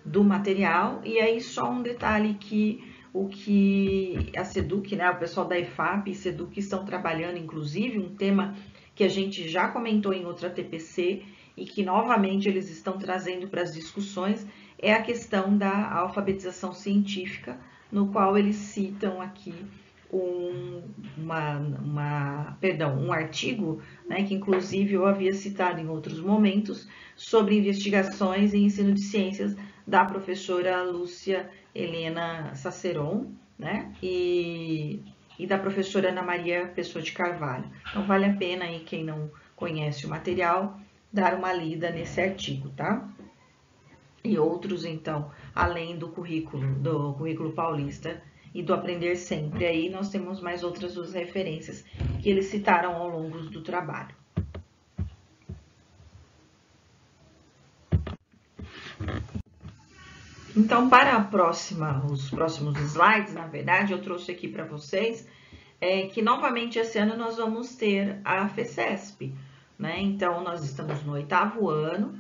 do material, e aí só um detalhe que o que a Seduc, né, o pessoal da EFAP e Seduc estão trabalhando, inclusive, um tema que a gente já comentou em outra TPC e que novamente eles estão trazendo para as discussões, é a questão da alfabetização científica, no qual eles citam aqui um artigo, né, que inclusive eu havia citado em outros momentos, sobre investigações em ensino de ciências da professora Lúcia Helena Saceron, né, e da professora Ana Maria Pessoa de Carvalho. Então, vale a pena aí, quem não conhece o material, dar uma lida nesse artigo, tá? E outros, então, além do currículo paulista e do Aprender Sempre. Aí nós temos mais outras duas referências que eles citaram ao longo do trabalho. Então, para os próximos slides, na verdade, eu trouxe aqui para vocês que novamente esse ano nós vamos ter a FECESP, né? Então, nós estamos no 8º ano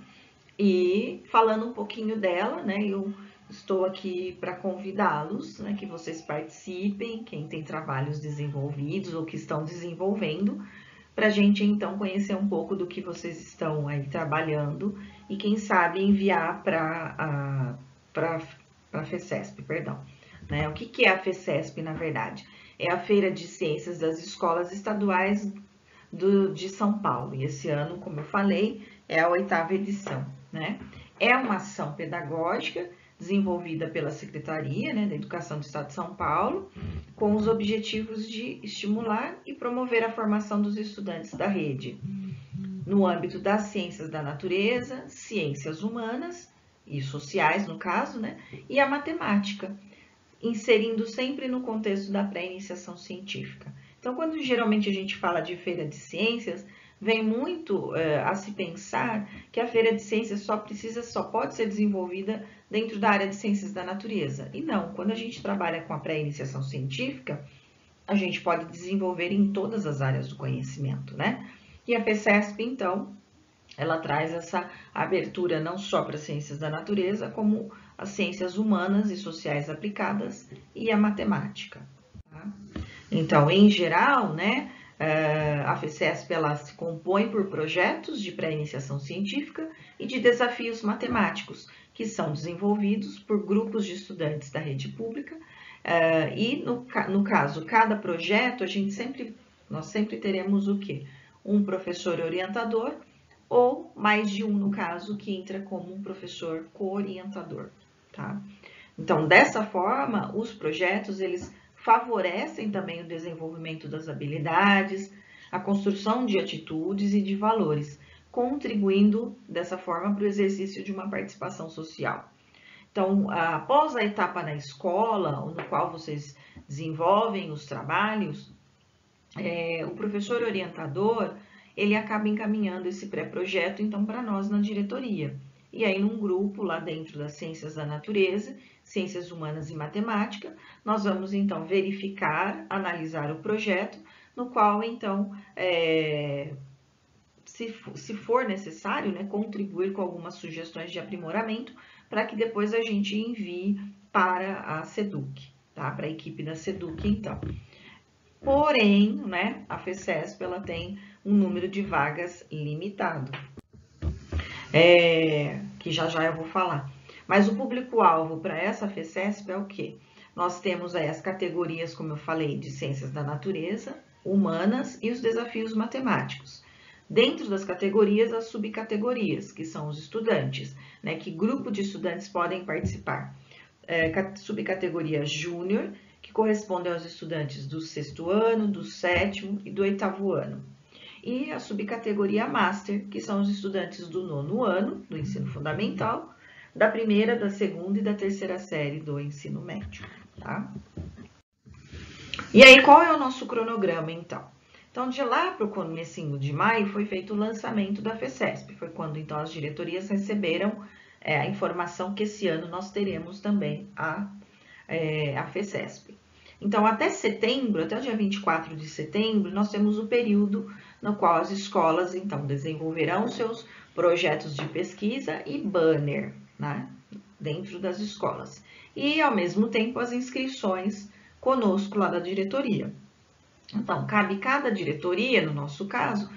e falando um pouquinho dela, né? Eu estou aqui para convidá-los, né, que vocês participem, quem tem trabalhos desenvolvidos ou que estão desenvolvendo, para a gente então conhecer um pouco do que vocês estão aí trabalhando e quem sabe enviar para a FECESP, perdão. Né? O que é a FECESP, na verdade? É a Feira de Ciências das Escolas Estaduais de São Paulo. E esse ano, como eu falei, é a 8ª edição, né? É uma ação pedagógica desenvolvida pela Secretaria, né, da Educação do Estado de São Paulo, com os objetivos de estimular e promover a formação dos estudantes da rede no âmbito das ciências da natureza, ciências humanas e sociais, no caso, né, e a matemática, inserindo sempre no contexto da pré-iniciação científica. Então, quando geralmente a gente fala de feira de ciências, vem muito a se pensar que a feira de ciências só pode ser desenvolvida dentro da área de ciências da natureza. E não, quando a gente trabalha com a pré-iniciação científica, a gente pode desenvolver em todas as áreas do conhecimento, né? E a FECESP, então, ela traz essa abertura não só para as ciências da natureza, como as ciências humanas e sociais aplicadas e a matemática. Tá? Então, em geral, né, a FECESP ela se compõe por projetos de pré-iniciação científica e de desafios matemáticos, que são desenvolvidos por grupos de estudantes da rede pública. E, no caso, cada projeto, nós sempre teremos o quê? Um professor orientador ou mais de um, no caso, que entra como um professor co-orientador, tá? Então, dessa forma, os projetos, eles favorecem também o desenvolvimento das habilidades, a construção de atitudes e de valores, contribuindo dessa forma para o exercício de uma participação social. Então, após a etapa na escola, no qual vocês desenvolvem os trabalhos, o professor orientador, ele acaba encaminhando esse pré-projeto, então, para nós na diretoria. e aí num grupo lá dentro das ciências da natureza, ciências humanas e matemática, nós vamos então verificar, analisar o projeto, no qual então, se for necessário, né, contribuir com algumas sugestões de aprimoramento, para que depois a gente envie para a SEDUC, tá? Para a equipe da SEDUC, então. Porém, né, a FECESP ela tem um número de vagas limitado, que já já eu vou falar. Mas o público-alvo para essa FECESP é o quê? Nós temos aí as categorias, como eu falei, de ciências da natureza, humanas e os desafios matemáticos. Dentro das categorias, as subcategorias, que são os estudantes, né? Que grupo de estudantes podem participar? Subcategoria júnior, que correspondem aos estudantes do 6º ano, do 7º e do 8º ano. E a subcategoria master, que são os estudantes do 9º ano, do ensino fundamental, da 1ª, da 2ª e da 3ª série do ensino médio, tá? E aí, qual é o nosso cronograma, então? Então, de lá para o comecinho de maio, foi feito o lançamento da FECESP. Foi quando, então, as diretorias receberam a informação que esse ano nós teremos também a FECESP. Então, até setembro, até o dia 24 de setembro, nós temos o período no qual as escolas, então, desenvolverão seus projetos de pesquisa e banner, né, dentro das escolas. E, ao mesmo tempo, as inscrições conosco lá da diretoria. Então, cabe cada diretoria, no nosso caso,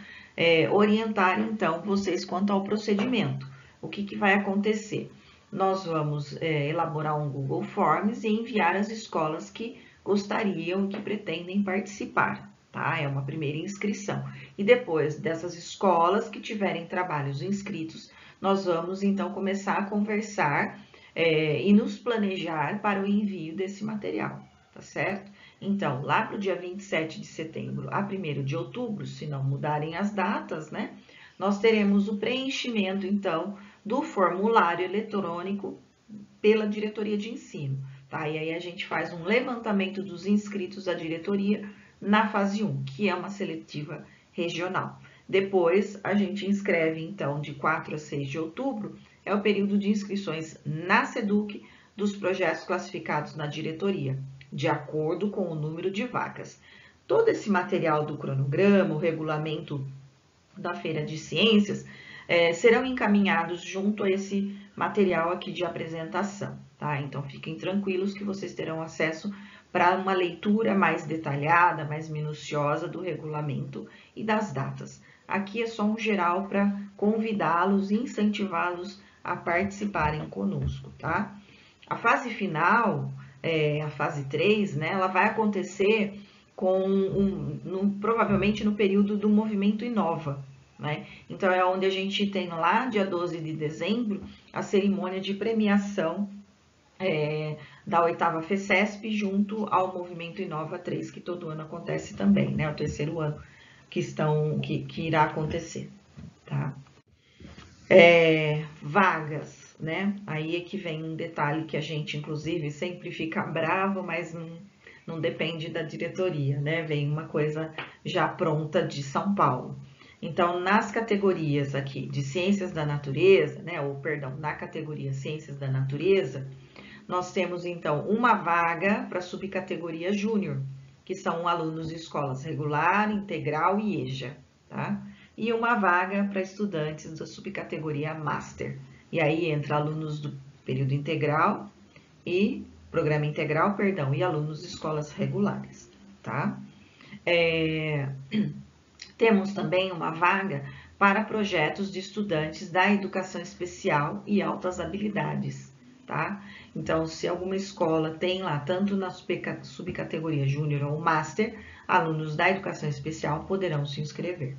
orientar, então, vocês quanto ao procedimento. O que vai acontecer? Nós vamos elaborar um Google Forms e enviar às escolas que gostariam, que pretendem participar, tá? É uma primeira inscrição. E depois dessas escolas que tiverem trabalhos inscritos, nós vamos, então, começar a conversar e nos planejar para o envio desse material, tá certo? Então, lá para o dia 27 de setembro a 1º de outubro, se não mudarem as datas, né? Nós teremos o preenchimento, então, do formulário eletrônico pela diretoria de ensino, tá? E aí a gente faz um levantamento dos inscritos da diretoria na fase 1, que é uma seletiva regional. Depois, a gente inscreve, então, de 4 a 6 de outubro, é o período de inscrições na SEDUC dos projetos classificados na diretoria, de acordo com o número de vagas. Todo esse material do cronograma, o regulamento da Feira de Ciências, serão encaminhados junto a esse material aqui de apresentação, tá? Então, fiquem tranquilos que vocês terão acesso para uma leitura mais detalhada, mais minuciosa do regulamento e das datas. Aqui é só um geral para convidá-los e incentivá-los a participarem conosco, tá? A fase final, a fase 3, né, ela vai acontecer provavelmente no período do Movimento Inova, né? Então, é onde a gente tem lá, dia 12 de dezembro, a cerimônia de premiação da 8ª FECESP junto ao Movimento Inova 3, que todo ano acontece também, né? O 3º ano que irá acontecer, tá? Vagas, né? Aí é que vem um detalhe que a gente, inclusive, sempre fica bravo, mas não depende da diretoria, né? Vem uma coisa já pronta de São Paulo. Então, nas categorias aqui de Ciências da Natureza, né? Ou, perdão, na categoria Ciências da Natureza, nós temos, então, uma vaga para a subcategoria Júnior, que são alunos de escolas regular, integral e EJA, tá? E uma vaga para estudantes da subcategoria Master. E aí entra alunos do período integral e programa integral, perdão, e alunos de escolas regulares, tá? Temos também uma vaga para projetos de estudantes da educação especial e altas habilidades, tá? Então, se alguma escola tem lá, tanto na subcategoria Júnior ou Master, alunos da educação especial poderão se inscrever.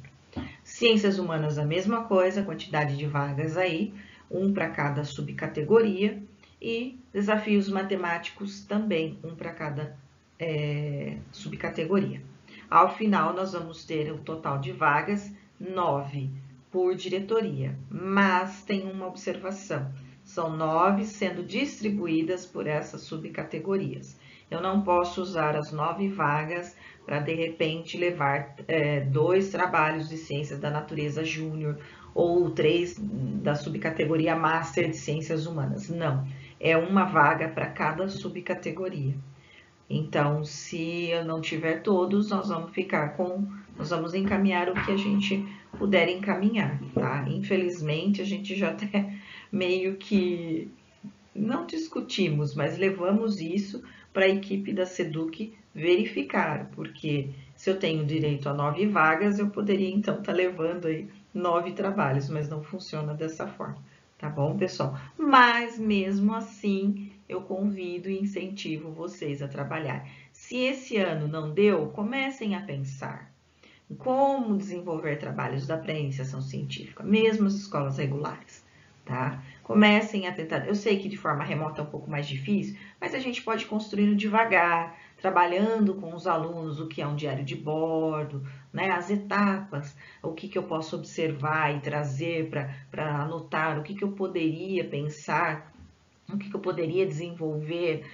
Ciências humanas, a mesma coisa, quantidade de vagas aí, um para cada subcategoria, e desafios matemáticos também, um para cada subcategoria. Ao final, nós vamos ter o total de vagas, 9 por diretoria, mas tem uma observação, são 9 sendo distribuídas por essas subcategorias. Eu não posso usar as 9 vagas para, de repente, levar 2 trabalhos de Ciências da Natureza Júnior ou 3 da subcategoria Master de Ciências Humanas. Não, é uma vaga para cada subcategoria. Então, se eu não tiver todos, nós vamos encaminhar o que a gente puder encaminhar, tá? Infelizmente, a gente já até meio que não discutimos, mas levamos isso para a equipe da SEDUC verificar, porque se eu tenho direito a 9 vagas, eu poderia então estar levando aí 9 trabalhos, mas não funciona dessa forma, tá bom, pessoal? Mas mesmo assim, eu convido e incentivo vocês a trabalhar. Se esse ano não deu, comecem a pensar em como desenvolver trabalhos da pré-iniciação científica, mesmo as escolas regulares, tá? Comecem a tentar. Eu sei que de forma remota é um pouco mais difícil, mas a gente pode construir devagar, trabalhando com os alunos o que é um diário de bordo, né? As etapas, o que eu posso observar e trazer para anotar, o que eu poderia pensar, o que eu poderia desenvolver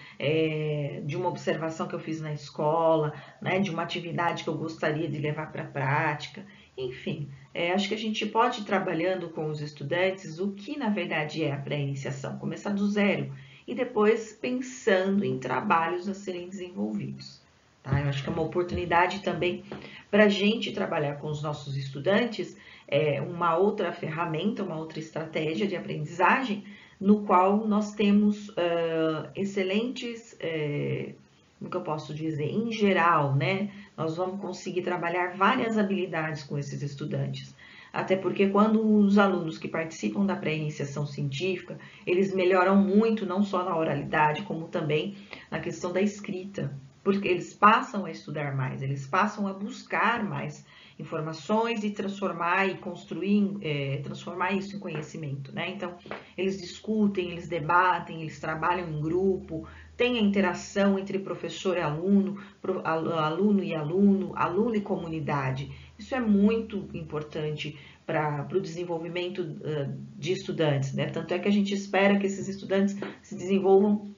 de uma observação que eu fiz na escola, né, de uma atividade que eu gostaria de levar para a prática, enfim. Acho que a gente pode ir trabalhando com os estudantes o que na verdade é a pré-iniciação, começar do zero e depois pensando em trabalhos a serem desenvolvidos. Tá? Eu acho que é uma oportunidade também para a gente trabalhar com os nossos estudantes uma outra ferramenta, uma outra estratégia de aprendizagem, no qual nós temos excelentes, como que eu posso dizer, em geral, né? Nós vamos conseguir trabalhar várias habilidades com esses estudantes. Até porque quando os alunos que participam da pré-iniciação científica, eles melhoram muito, não só na oralidade, como também na questão da escrita. Porque eles passam a estudar mais, eles passam a buscar mais informações e transformar e construir, transformar isso em conhecimento, né? Então, eles discutem, eles debatem, eles trabalham em grupo, tem a interação entre professor e aluno, aluno e aluno, aluno e comunidade. Isso é muito importante para o desenvolvimento de estudantes, né? Tanto é que a gente espera que esses estudantes se desenvolvam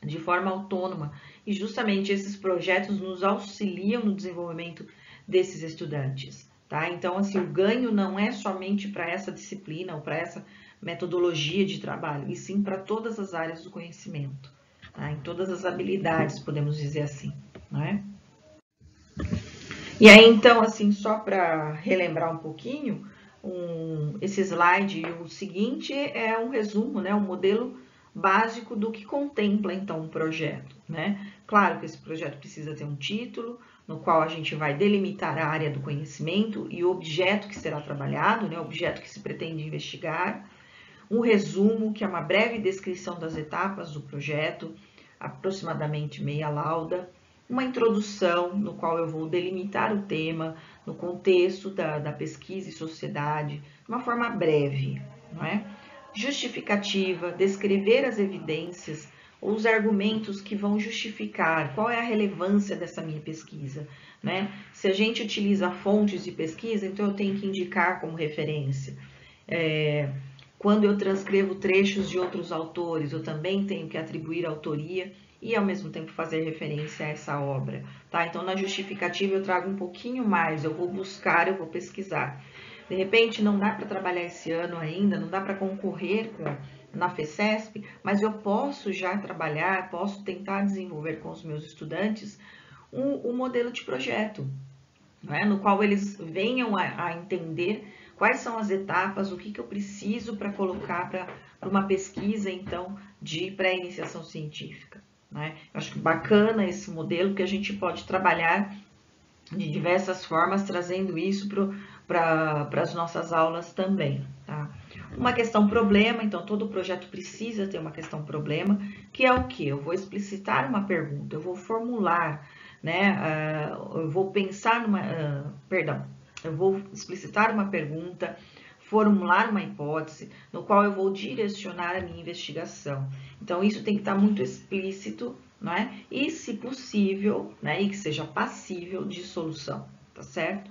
de forma autônoma e justamente esses projetos nos auxiliam no desenvolvimento desses estudantes, tá? Então, assim, o ganho não é somente para essa disciplina ou para essa metodologia de trabalho, e sim para todas as áreas do conhecimento, tá? Em todas as habilidades, podemos dizer assim, não é? E aí, então, assim, só para relembrar um pouquinho, esse slide, o seguinte é um resumo, né, um modelo básico do que contempla, então, um projeto, né? Claro que esse projeto precisa ter um título, no qual a gente vai delimitar a área do conhecimento e o objeto que será trabalhado, né, o objeto que se pretende investigar, um resumo, que é uma breve descrição das etapas do projeto, aproximadamente meia lauda, uma introdução, no qual eu vou delimitar o tema, no contexto da pesquisa e sociedade, de uma forma breve, não é? Justificativa, descrever as evidências ou os argumentos que vão justificar qual é a relevância dessa minha pesquisa, né? Se a gente utiliza fontes de pesquisa, então eu tenho que indicar como referência. Quando eu transcrevo trechos de outros autores, eu também tenho que atribuir autoria e, ao mesmo tempo, fazer referência a essa obra, tá? Então, na justificativa, eu trago um pouquinho mais, eu vou buscar, eu vou pesquisar. De repente, não dá para trabalhar esse ano ainda, não dá para concorrer na FECESP, mas eu posso já trabalhar, posso tentar desenvolver com os meus estudantes um modelo de projeto, né? No qual eles venham a entender quais são as etapas, o que eu preciso para colocar para uma pesquisa, então, de pré-iniciação científica, né? Eu acho bacana esse modelo, que a gente pode trabalhar de diversas formas, trazendo isso para as nossas aulas também, tá? Uma questão problema, então todo projeto precisa ter uma questão problema, que é o que? Eu vou explicitar uma pergunta, eu vou formular, né? Eu vou pensar eu vou explicitar uma pergunta, formular uma hipótese, no qual eu vou direcionar a minha investigação. Então, isso tem que estar muito explícito, né? E, se possível, né? E que seja passível de solução, tá certo?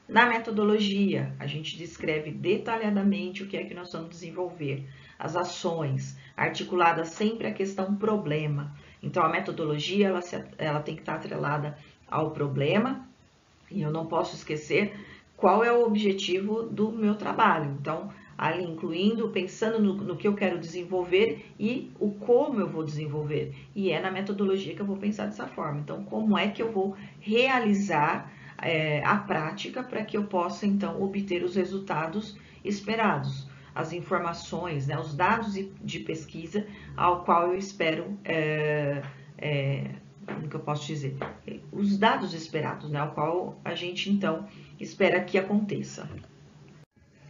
Na metodologia, a gente descreve detalhadamente o que é que nós vamos desenvolver, as ações, articuladas sempre à questão problema. Então, a metodologia, ela tem que estar atrelada ao problema, e eu não posso esquecer qual é o objetivo do meu trabalho. Então, ali incluindo, pensando no que eu quero desenvolver e o como eu vou desenvolver. E é na metodologia que eu vou pensar dessa forma. Então, como é que eu vou realizar a prática para que eu possa, então, obter os resultados esperados, as informações, né, os dados de pesquisa ao qual eu espero, como que eu posso dizer? Os dados esperados, né, ao qual a gente, então, espera que aconteça.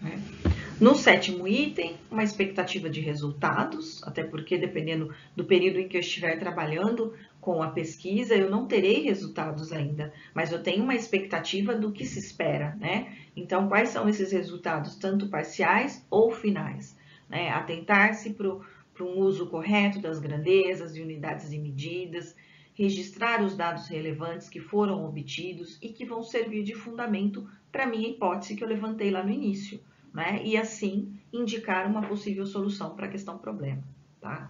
Né? No sétimo item, uma expectativa de resultados, até porque dependendo do período em que eu estiver trabalhando com a pesquisa, eu não terei resultados ainda, mas eu tenho uma expectativa do que se espera, né? Então, quais são esses resultados, tanto parciais ou finais? Né? Atentar-se para um uso correto das grandezas, de unidades e medidas, registrar os dados relevantes que foram obtidos e que vão servir de fundamento para a minha hipótese que eu levantei lá no início. Né? E assim indicar uma possível solução para a questão problema. Tá?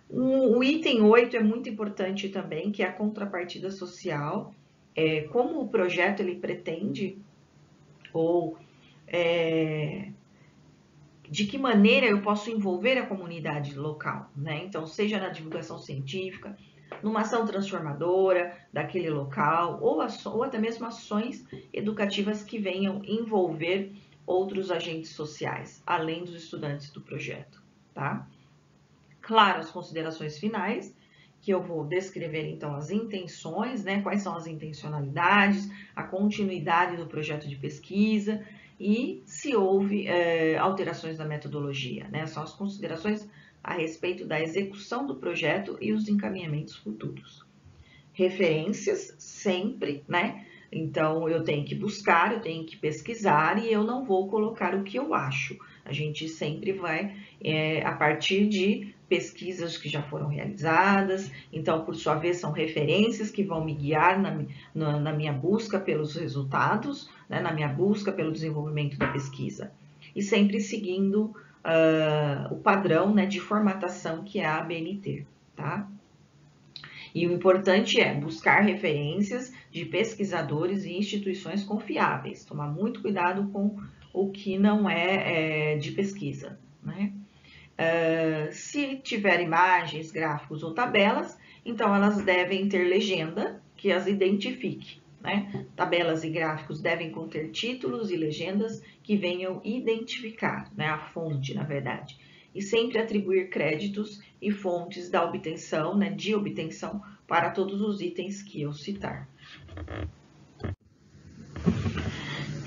O item 8 é muito importante também, que é a contrapartida social, como o projeto ele pretende, ou de que maneira eu posso envolver a comunidade local, né? Então, seja na divulgação científica, numa ação transformadora daquele local, ou até mesmo ações educativas que venham envolver outros agentes sociais, além dos estudantes do projeto, tá? Claro, as considerações finais, que eu vou descrever então as intenções, né? Quais são as intencionalidades, a continuidade do projeto de pesquisa e se houve alterações na metodologia, né? São as considerações a respeito da execução do projeto e os encaminhamentos futuros. Referências sempre, né? Então eu tenho que buscar, eu tenho que pesquisar e eu não vou colocar o que eu acho. A gente sempre vai a partir de pesquisas que já foram realizadas, então por sua vez são referências que vão me guiar na minha busca pelos resultados, né? Na minha busca pelo desenvolvimento da pesquisa. E sempre seguindo o padrão, né, de formatação que é a ABNT, tá? E o importante é buscar referências de pesquisadores e instituições confiáveis, tomar muito cuidado com o que não é de pesquisa, né? Se tiver imagens, gráficos ou tabelas, então elas devem ter legenda que as identifique, né? Tabelas e gráficos devem conter títulos e legendas que venham identificar, né, a fonte, na verdade. E sempre atribuir créditos e fontes da obtenção, né, de obtenção para todos os itens que eu citar.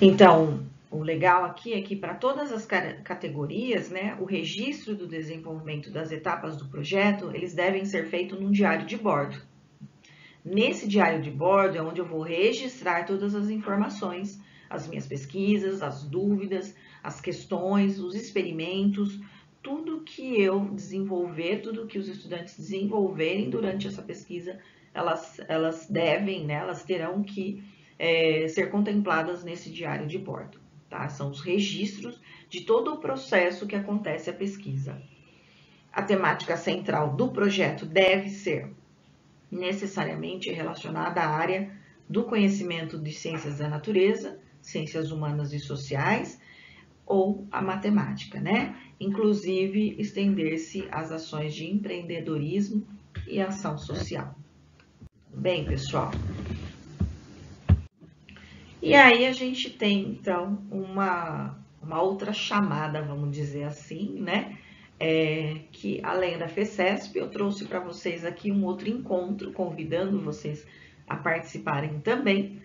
Então, o legal aqui é que para todas as categorias, né, o registro do desenvolvimento das etapas do projeto, eles devem ser feitos num diário de bordo. Nesse diário de bordo é onde eu vou registrar todas as informações, as minhas pesquisas, as dúvidas, as questões, os experimentos, tudo que eu desenvolver, tudo que os estudantes desenvolverem durante essa pesquisa, elas devem, né, elas terão que ser contempladas nesse diário de bordo. Tá? São os registros de todo o processo que acontece a pesquisa. A temática central do projeto deve ser necessariamente relacionada à área do conhecimento de ciências da natureza, ciências humanas e sociais, ou a matemática, né? Inclusive estender-se às ações de empreendedorismo e ação social. Bem, pessoal. E aí a gente tem, então, uma outra chamada, vamos dizer assim, né? Que além da FECESP, eu trouxe para vocês aqui um outro encontro, convidando vocês a participarem também,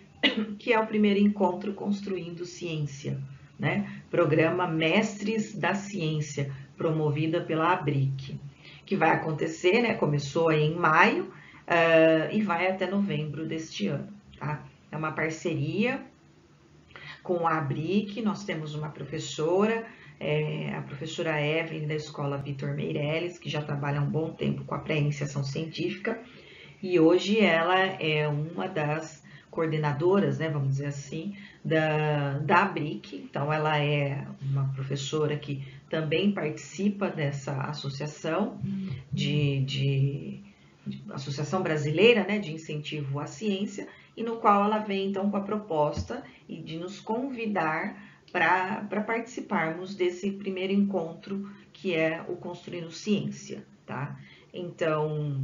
que é o primeiro encontro Construindo Ciência, né? Programa Mestres da Ciência, promovida pela ABRIC, que vai acontecer, né? Começou aí em maio e vai até novembro deste ano, tá? É uma parceria com a ABRIC, nós temos uma professora, a professora Evelyn, da Escola Vitor Meirelles, que já trabalha há um bom tempo com a pré-iniciação científica, e hoje ela é uma das coordenadoras, né, vamos dizer assim, da ABRIC, então ela é uma professora que também participa dessa associação Associação Brasileira, né, de Incentivo à Ciência, e no qual ela vem então com a proposta e de nos convidar para participarmos desse primeiro encontro que é o Construindo Ciência, tá? Então,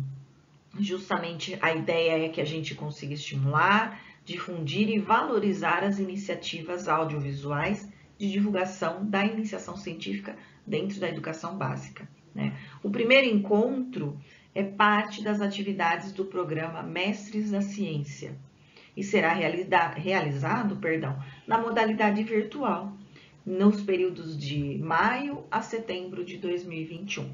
justamente a ideia é que a gente consiga estimular, difundir e valorizar as iniciativas audiovisuais de divulgação da iniciação científica dentro da educação básica, né? O primeiro encontro é parte das atividades do programa Mestres da Ciência e será realizado, na modalidade virtual, nos períodos de maio a setembro de 2021.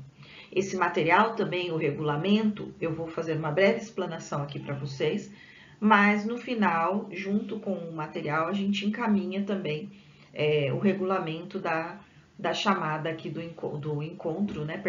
Esse material também, o regulamento, eu vou fazer uma breve explanação aqui para vocês, mas no final, junto com o material, a gente encaminha também o regulamento da chamada aqui do encontro, né,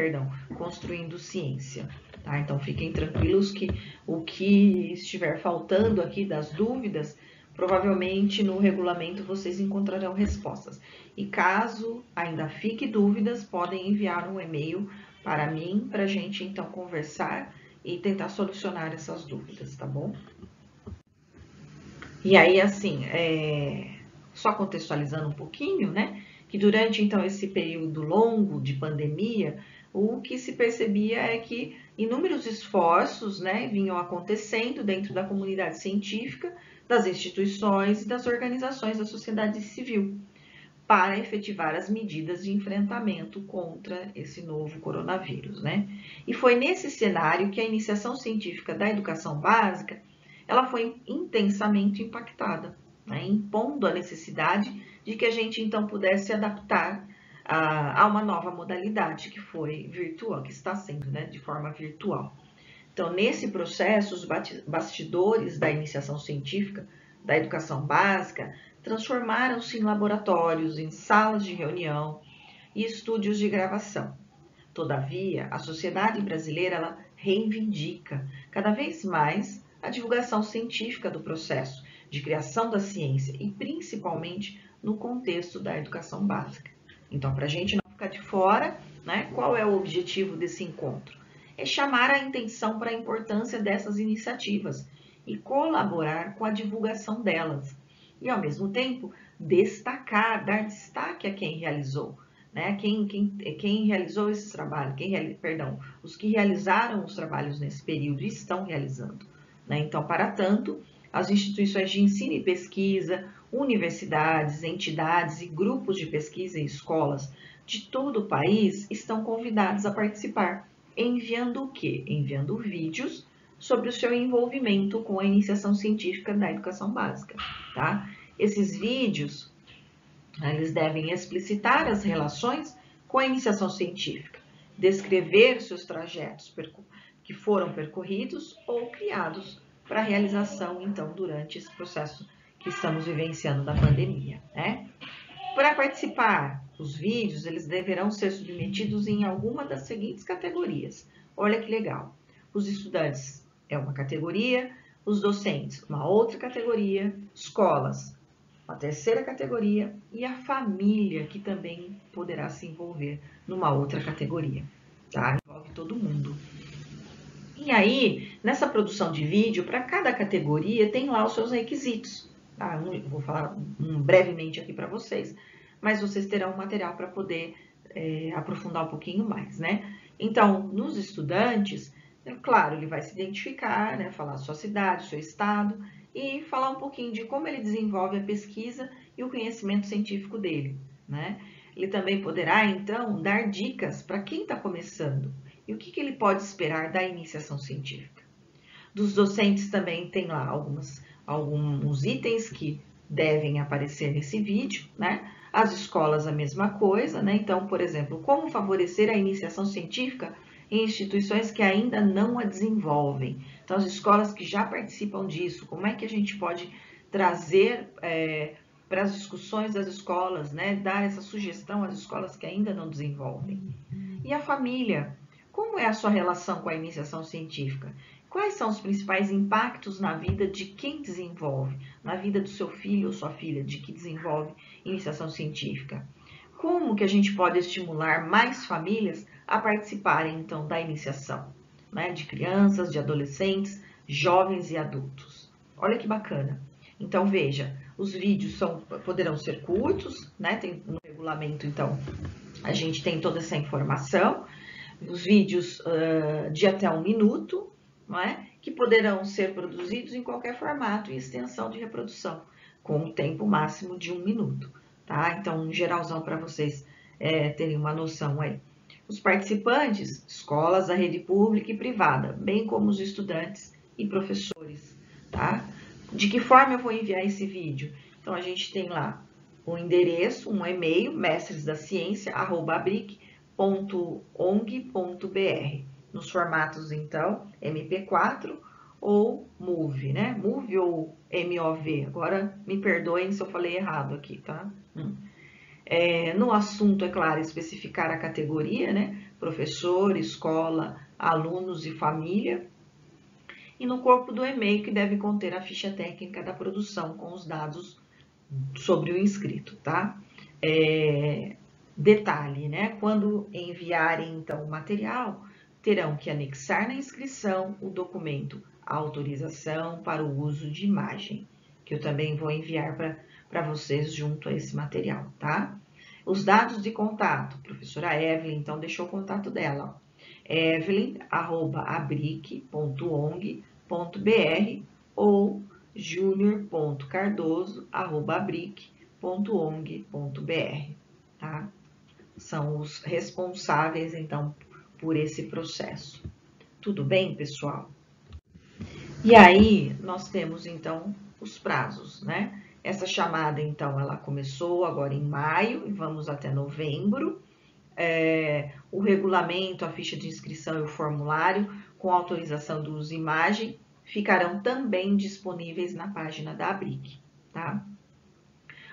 Construindo Ciência. Tá? Então, fiquem tranquilos que o que estiver faltando aqui das dúvidas, provavelmente no regulamento vocês encontrarão respostas. E caso ainda fique dúvidas, podem enviar um e-mail para mim, para a gente então conversar e tentar solucionar essas dúvidas, tá bom? E aí, assim, só contextualizando um pouquinho, né? Que durante então esse período longo de pandemia, o que se percebia é que inúmeros esforços, né, vinham acontecendo dentro da comunidade científica, das instituições e das organizações da sociedade civil para efetivar as medidas de enfrentamento contra esse novo coronavírus, né? E foi nesse cenário que a iniciação científica da educação básica, ela foi intensamente impactada, né? Impondo a necessidade de que a gente então pudesse adaptar a uma nova modalidade que foi virtual, que está sendo, né, de forma virtual. Então, nesse processo, os bastidores da iniciação científica da educação básica transformaram-se em laboratórios, em salas de reunião e estúdios de gravação. Todavia, a sociedade brasileira ela reivindica cada vez mais a divulgação científica do processo de criação da ciência e principalmente no contexto da educação básica. Então, para a gente não ficar de fora, né, qual é o objetivo desse encontro? É chamar a atenção para a importância dessas iniciativas e colaborar com a divulgação delas. E, ao mesmo tempo, destacar, dar destaque a quem realizou, né? Quem realizou esse trabalho, os que realizaram os trabalhos nesse período e estão realizando, né? Então, para tanto, as instituições de ensino e pesquisa, universidades, entidades e grupos de pesquisa e escolas de todo o país estão convidados a participar, enviando o quê? Enviando vídeos sobre o seu envolvimento com a iniciação científica da educação básica, tá? Esses vídeos, eles devem explicitar as relações com a iniciação científica, descrever seus trajetos que foram percorridos ou criados para a realização, então, durante esse processo que estamos vivenciando da pandemia, né? Para participar, os vídeos, eles deverão ser submetidos em alguma das seguintes categorias. Olha que legal. Os estudantes é uma categoria, os docentes uma outra categoria, escolas uma terceira categoria e a família que também poderá se envolver numa outra categoria, tá? Envolve todo mundo. E aí, nessa produção de vídeo, para cada categoria tem lá os seus requisitos. Tá? Vou falar brevemente aqui para vocês, mas vocês terão material para poder aprofundar um pouquinho mais, né? Então, nos estudantes, claro, ele vai se identificar, né? Falar a sua cidade, seu estado e falar um pouquinho de como ele desenvolve a pesquisa e o conhecimento científico dele, né? Ele também poderá, então, dar dicas para quem está começando e o que ele pode esperar da iniciação científica. Dos docentes também tem lá alguns itens que devem aparecer nesse vídeo, né? As escolas a mesma coisa, né? Então, por exemplo, como favorecer a iniciação científica em instituições que ainda não a desenvolvem. Então, as escolas que já participam disso, como é que a gente pode trazer para as discussões das escolas, né? Dar essa sugestão às escolas que ainda não desenvolvem. E a família, como é a sua relação com a iniciação científica? Quais são os principais impactos na vida de quem desenvolve, na vida do seu filho ou sua filha, de que desenvolve iniciação científica? Como que a gente pode estimular mais famílias a participarem, então, da iniciação, né? De crianças, de adolescentes, jovens e adultos, Olha que bacana. Então, veja, os vídeos poderão ser curtos, né? Tem no regulamento, então, a gente tem toda essa informação. Os vídeos de até 1 minuto, não é? Que poderão ser produzidos em qualquer formato e extensão de reprodução, com um tempo máximo de 1 minuto, tá? Então, um geralzão para vocês terem uma noção aí. Os participantes, escolas da rede pública e privada, bem como os estudantes e professores, tá? De que forma eu vou enviar esse vídeo? Então, a gente tem lá um endereço, um e-mail, mestresdaciência@abric.ong.br, nos formatos, então, MP4 ou MOV, né? MOV ou MOV. Agora, me perdoem se eu falei errado aqui, tá? No assunto, é claro, especificar a categoria, né? Professor, escola, alunos e família. E no corpo do e-mail, que deve conter a ficha técnica da produção com os dados sobre o inscrito, tá? Detalhe, né? Quando enviarem, então, o material, terão que anexar na inscrição o documento autorização para o uso de imagem, que eu também vou enviar para vocês junto a esse material, tá? Os dados de contato, professora Evelyn, então, deixou o contato dela, evelyn@abric.ong.br ou junior.cardoso@abric.ong.br, tá? São os responsáveis, então, por esse processo. Tudo bem, pessoal? E aí, nós temos, então, os prazos, né? Essa chamada, então, ela começou agora em maio e vamos até novembro. O regulamento, a ficha de inscrição e o formulário com autorização do uso de imagem ficarão também disponíveis na página da Abric, tá?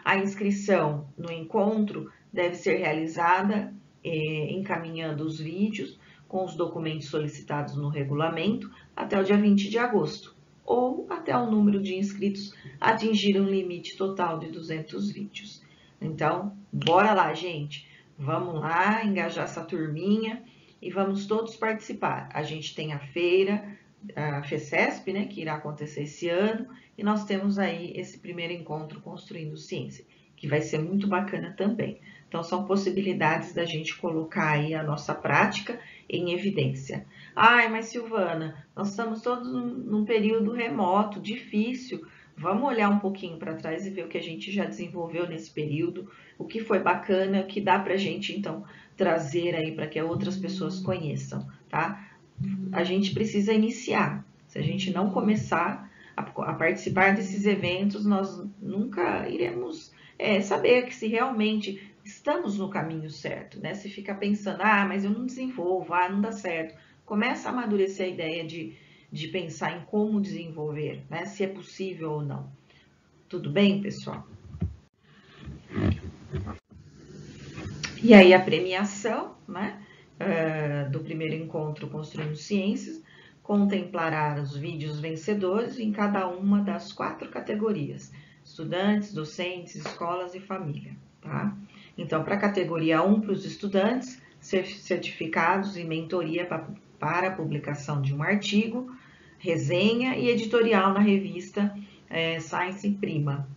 A inscrição no encontro deve ser realizada encaminhando os vídeos com os documentos solicitados no regulamento até o dia 20 de agosto, ou até o número de inscritos atingir um limite total de 200 vídeos. Então, bora lá, gente! Vamos lá, engajar essa turminha e vamos todos participar. A gente tem a feira, a FECESP, né, que irá acontecer esse ano, e nós temos aí esse primeiro encontro Construindo Ciência, que vai ser muito bacana também. Então, são possibilidades da gente colocar aí a nossa prática em evidência. Ai, mas Silvana, nós estamos todos num período remoto, difícil. Vamos olhar um pouquinho para trás e ver o que a gente já desenvolveu nesse período, o que foi bacana, o que dá para a gente, então, trazer aí para que outras pessoas conheçam, tá? A gente precisa iniciar. Se a gente não começar a participar desses eventos, nós nunca iremos saber que se realmente estamos no caminho certo, né? Se fica pensando, mas eu não desenvolvo, não dá certo. Começa a amadurecer a ideia de pensar em como desenvolver, né? Se é possível ou não. Tudo bem, pessoal? E aí a premiação, né? Do primeiro encontro Construindo Ciências, contemplará os vídeos vencedores em cada uma das 4 categorias: estudantes, docentes, escolas e família, tá? Então, para a categoria 1, para os estudantes, certificados e mentoria para a publicação de um artigo, resenha e editorial na revista Science Prima,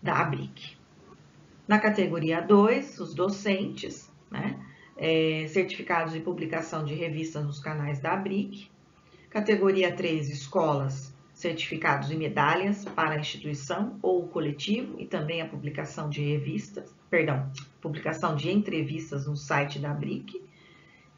da Abric. Na categoria 2, os docentes, né? Certificados de publicação de revistas nos canais da Abric. Categoria 3, escolas, certificados e medalhas para a instituição ou o coletivo e também a publicação de revistas, publicação de entrevistas no site da Abric.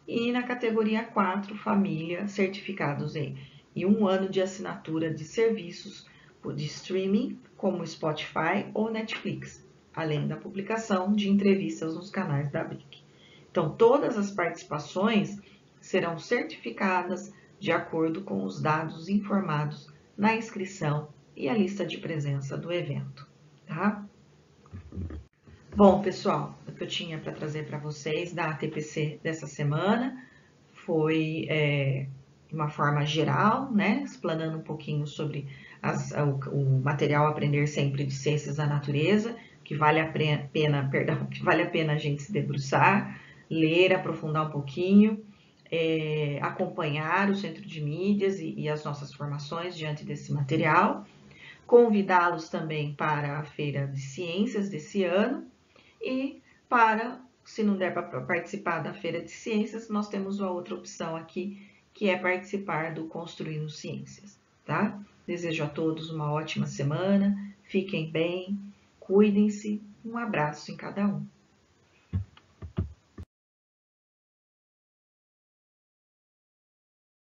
E na categoria 4, família, certificados e 1 ano de assinatura de serviços de streaming como Spotify ou Netflix, além da publicação de entrevistas nos canais da Abric. Então, todas as participações serão certificadas de acordo com os dados informados na inscrição e a lista de presença do evento, tá? Bom, pessoal, o que eu tinha para trazer para vocês da ATPC dessa semana foi de uma forma geral, né? Explanando um pouquinho sobre o material Aprender Sempre de Ciências da Natureza, que vale a pena a gente se debruçar, ler, aprofundar um pouquinho. acompanhar o Centro de Mídias e as nossas formações diante desse material, convidá-los também para a Feira de Ciências desse ano e para, se não der para participar da Feira de Ciências, nós temos uma outra opção aqui, que é participar do Construindo Ciências, tá? Desejo a todos uma ótima semana, fiquem bem, cuidem-se, um abraço em cada um.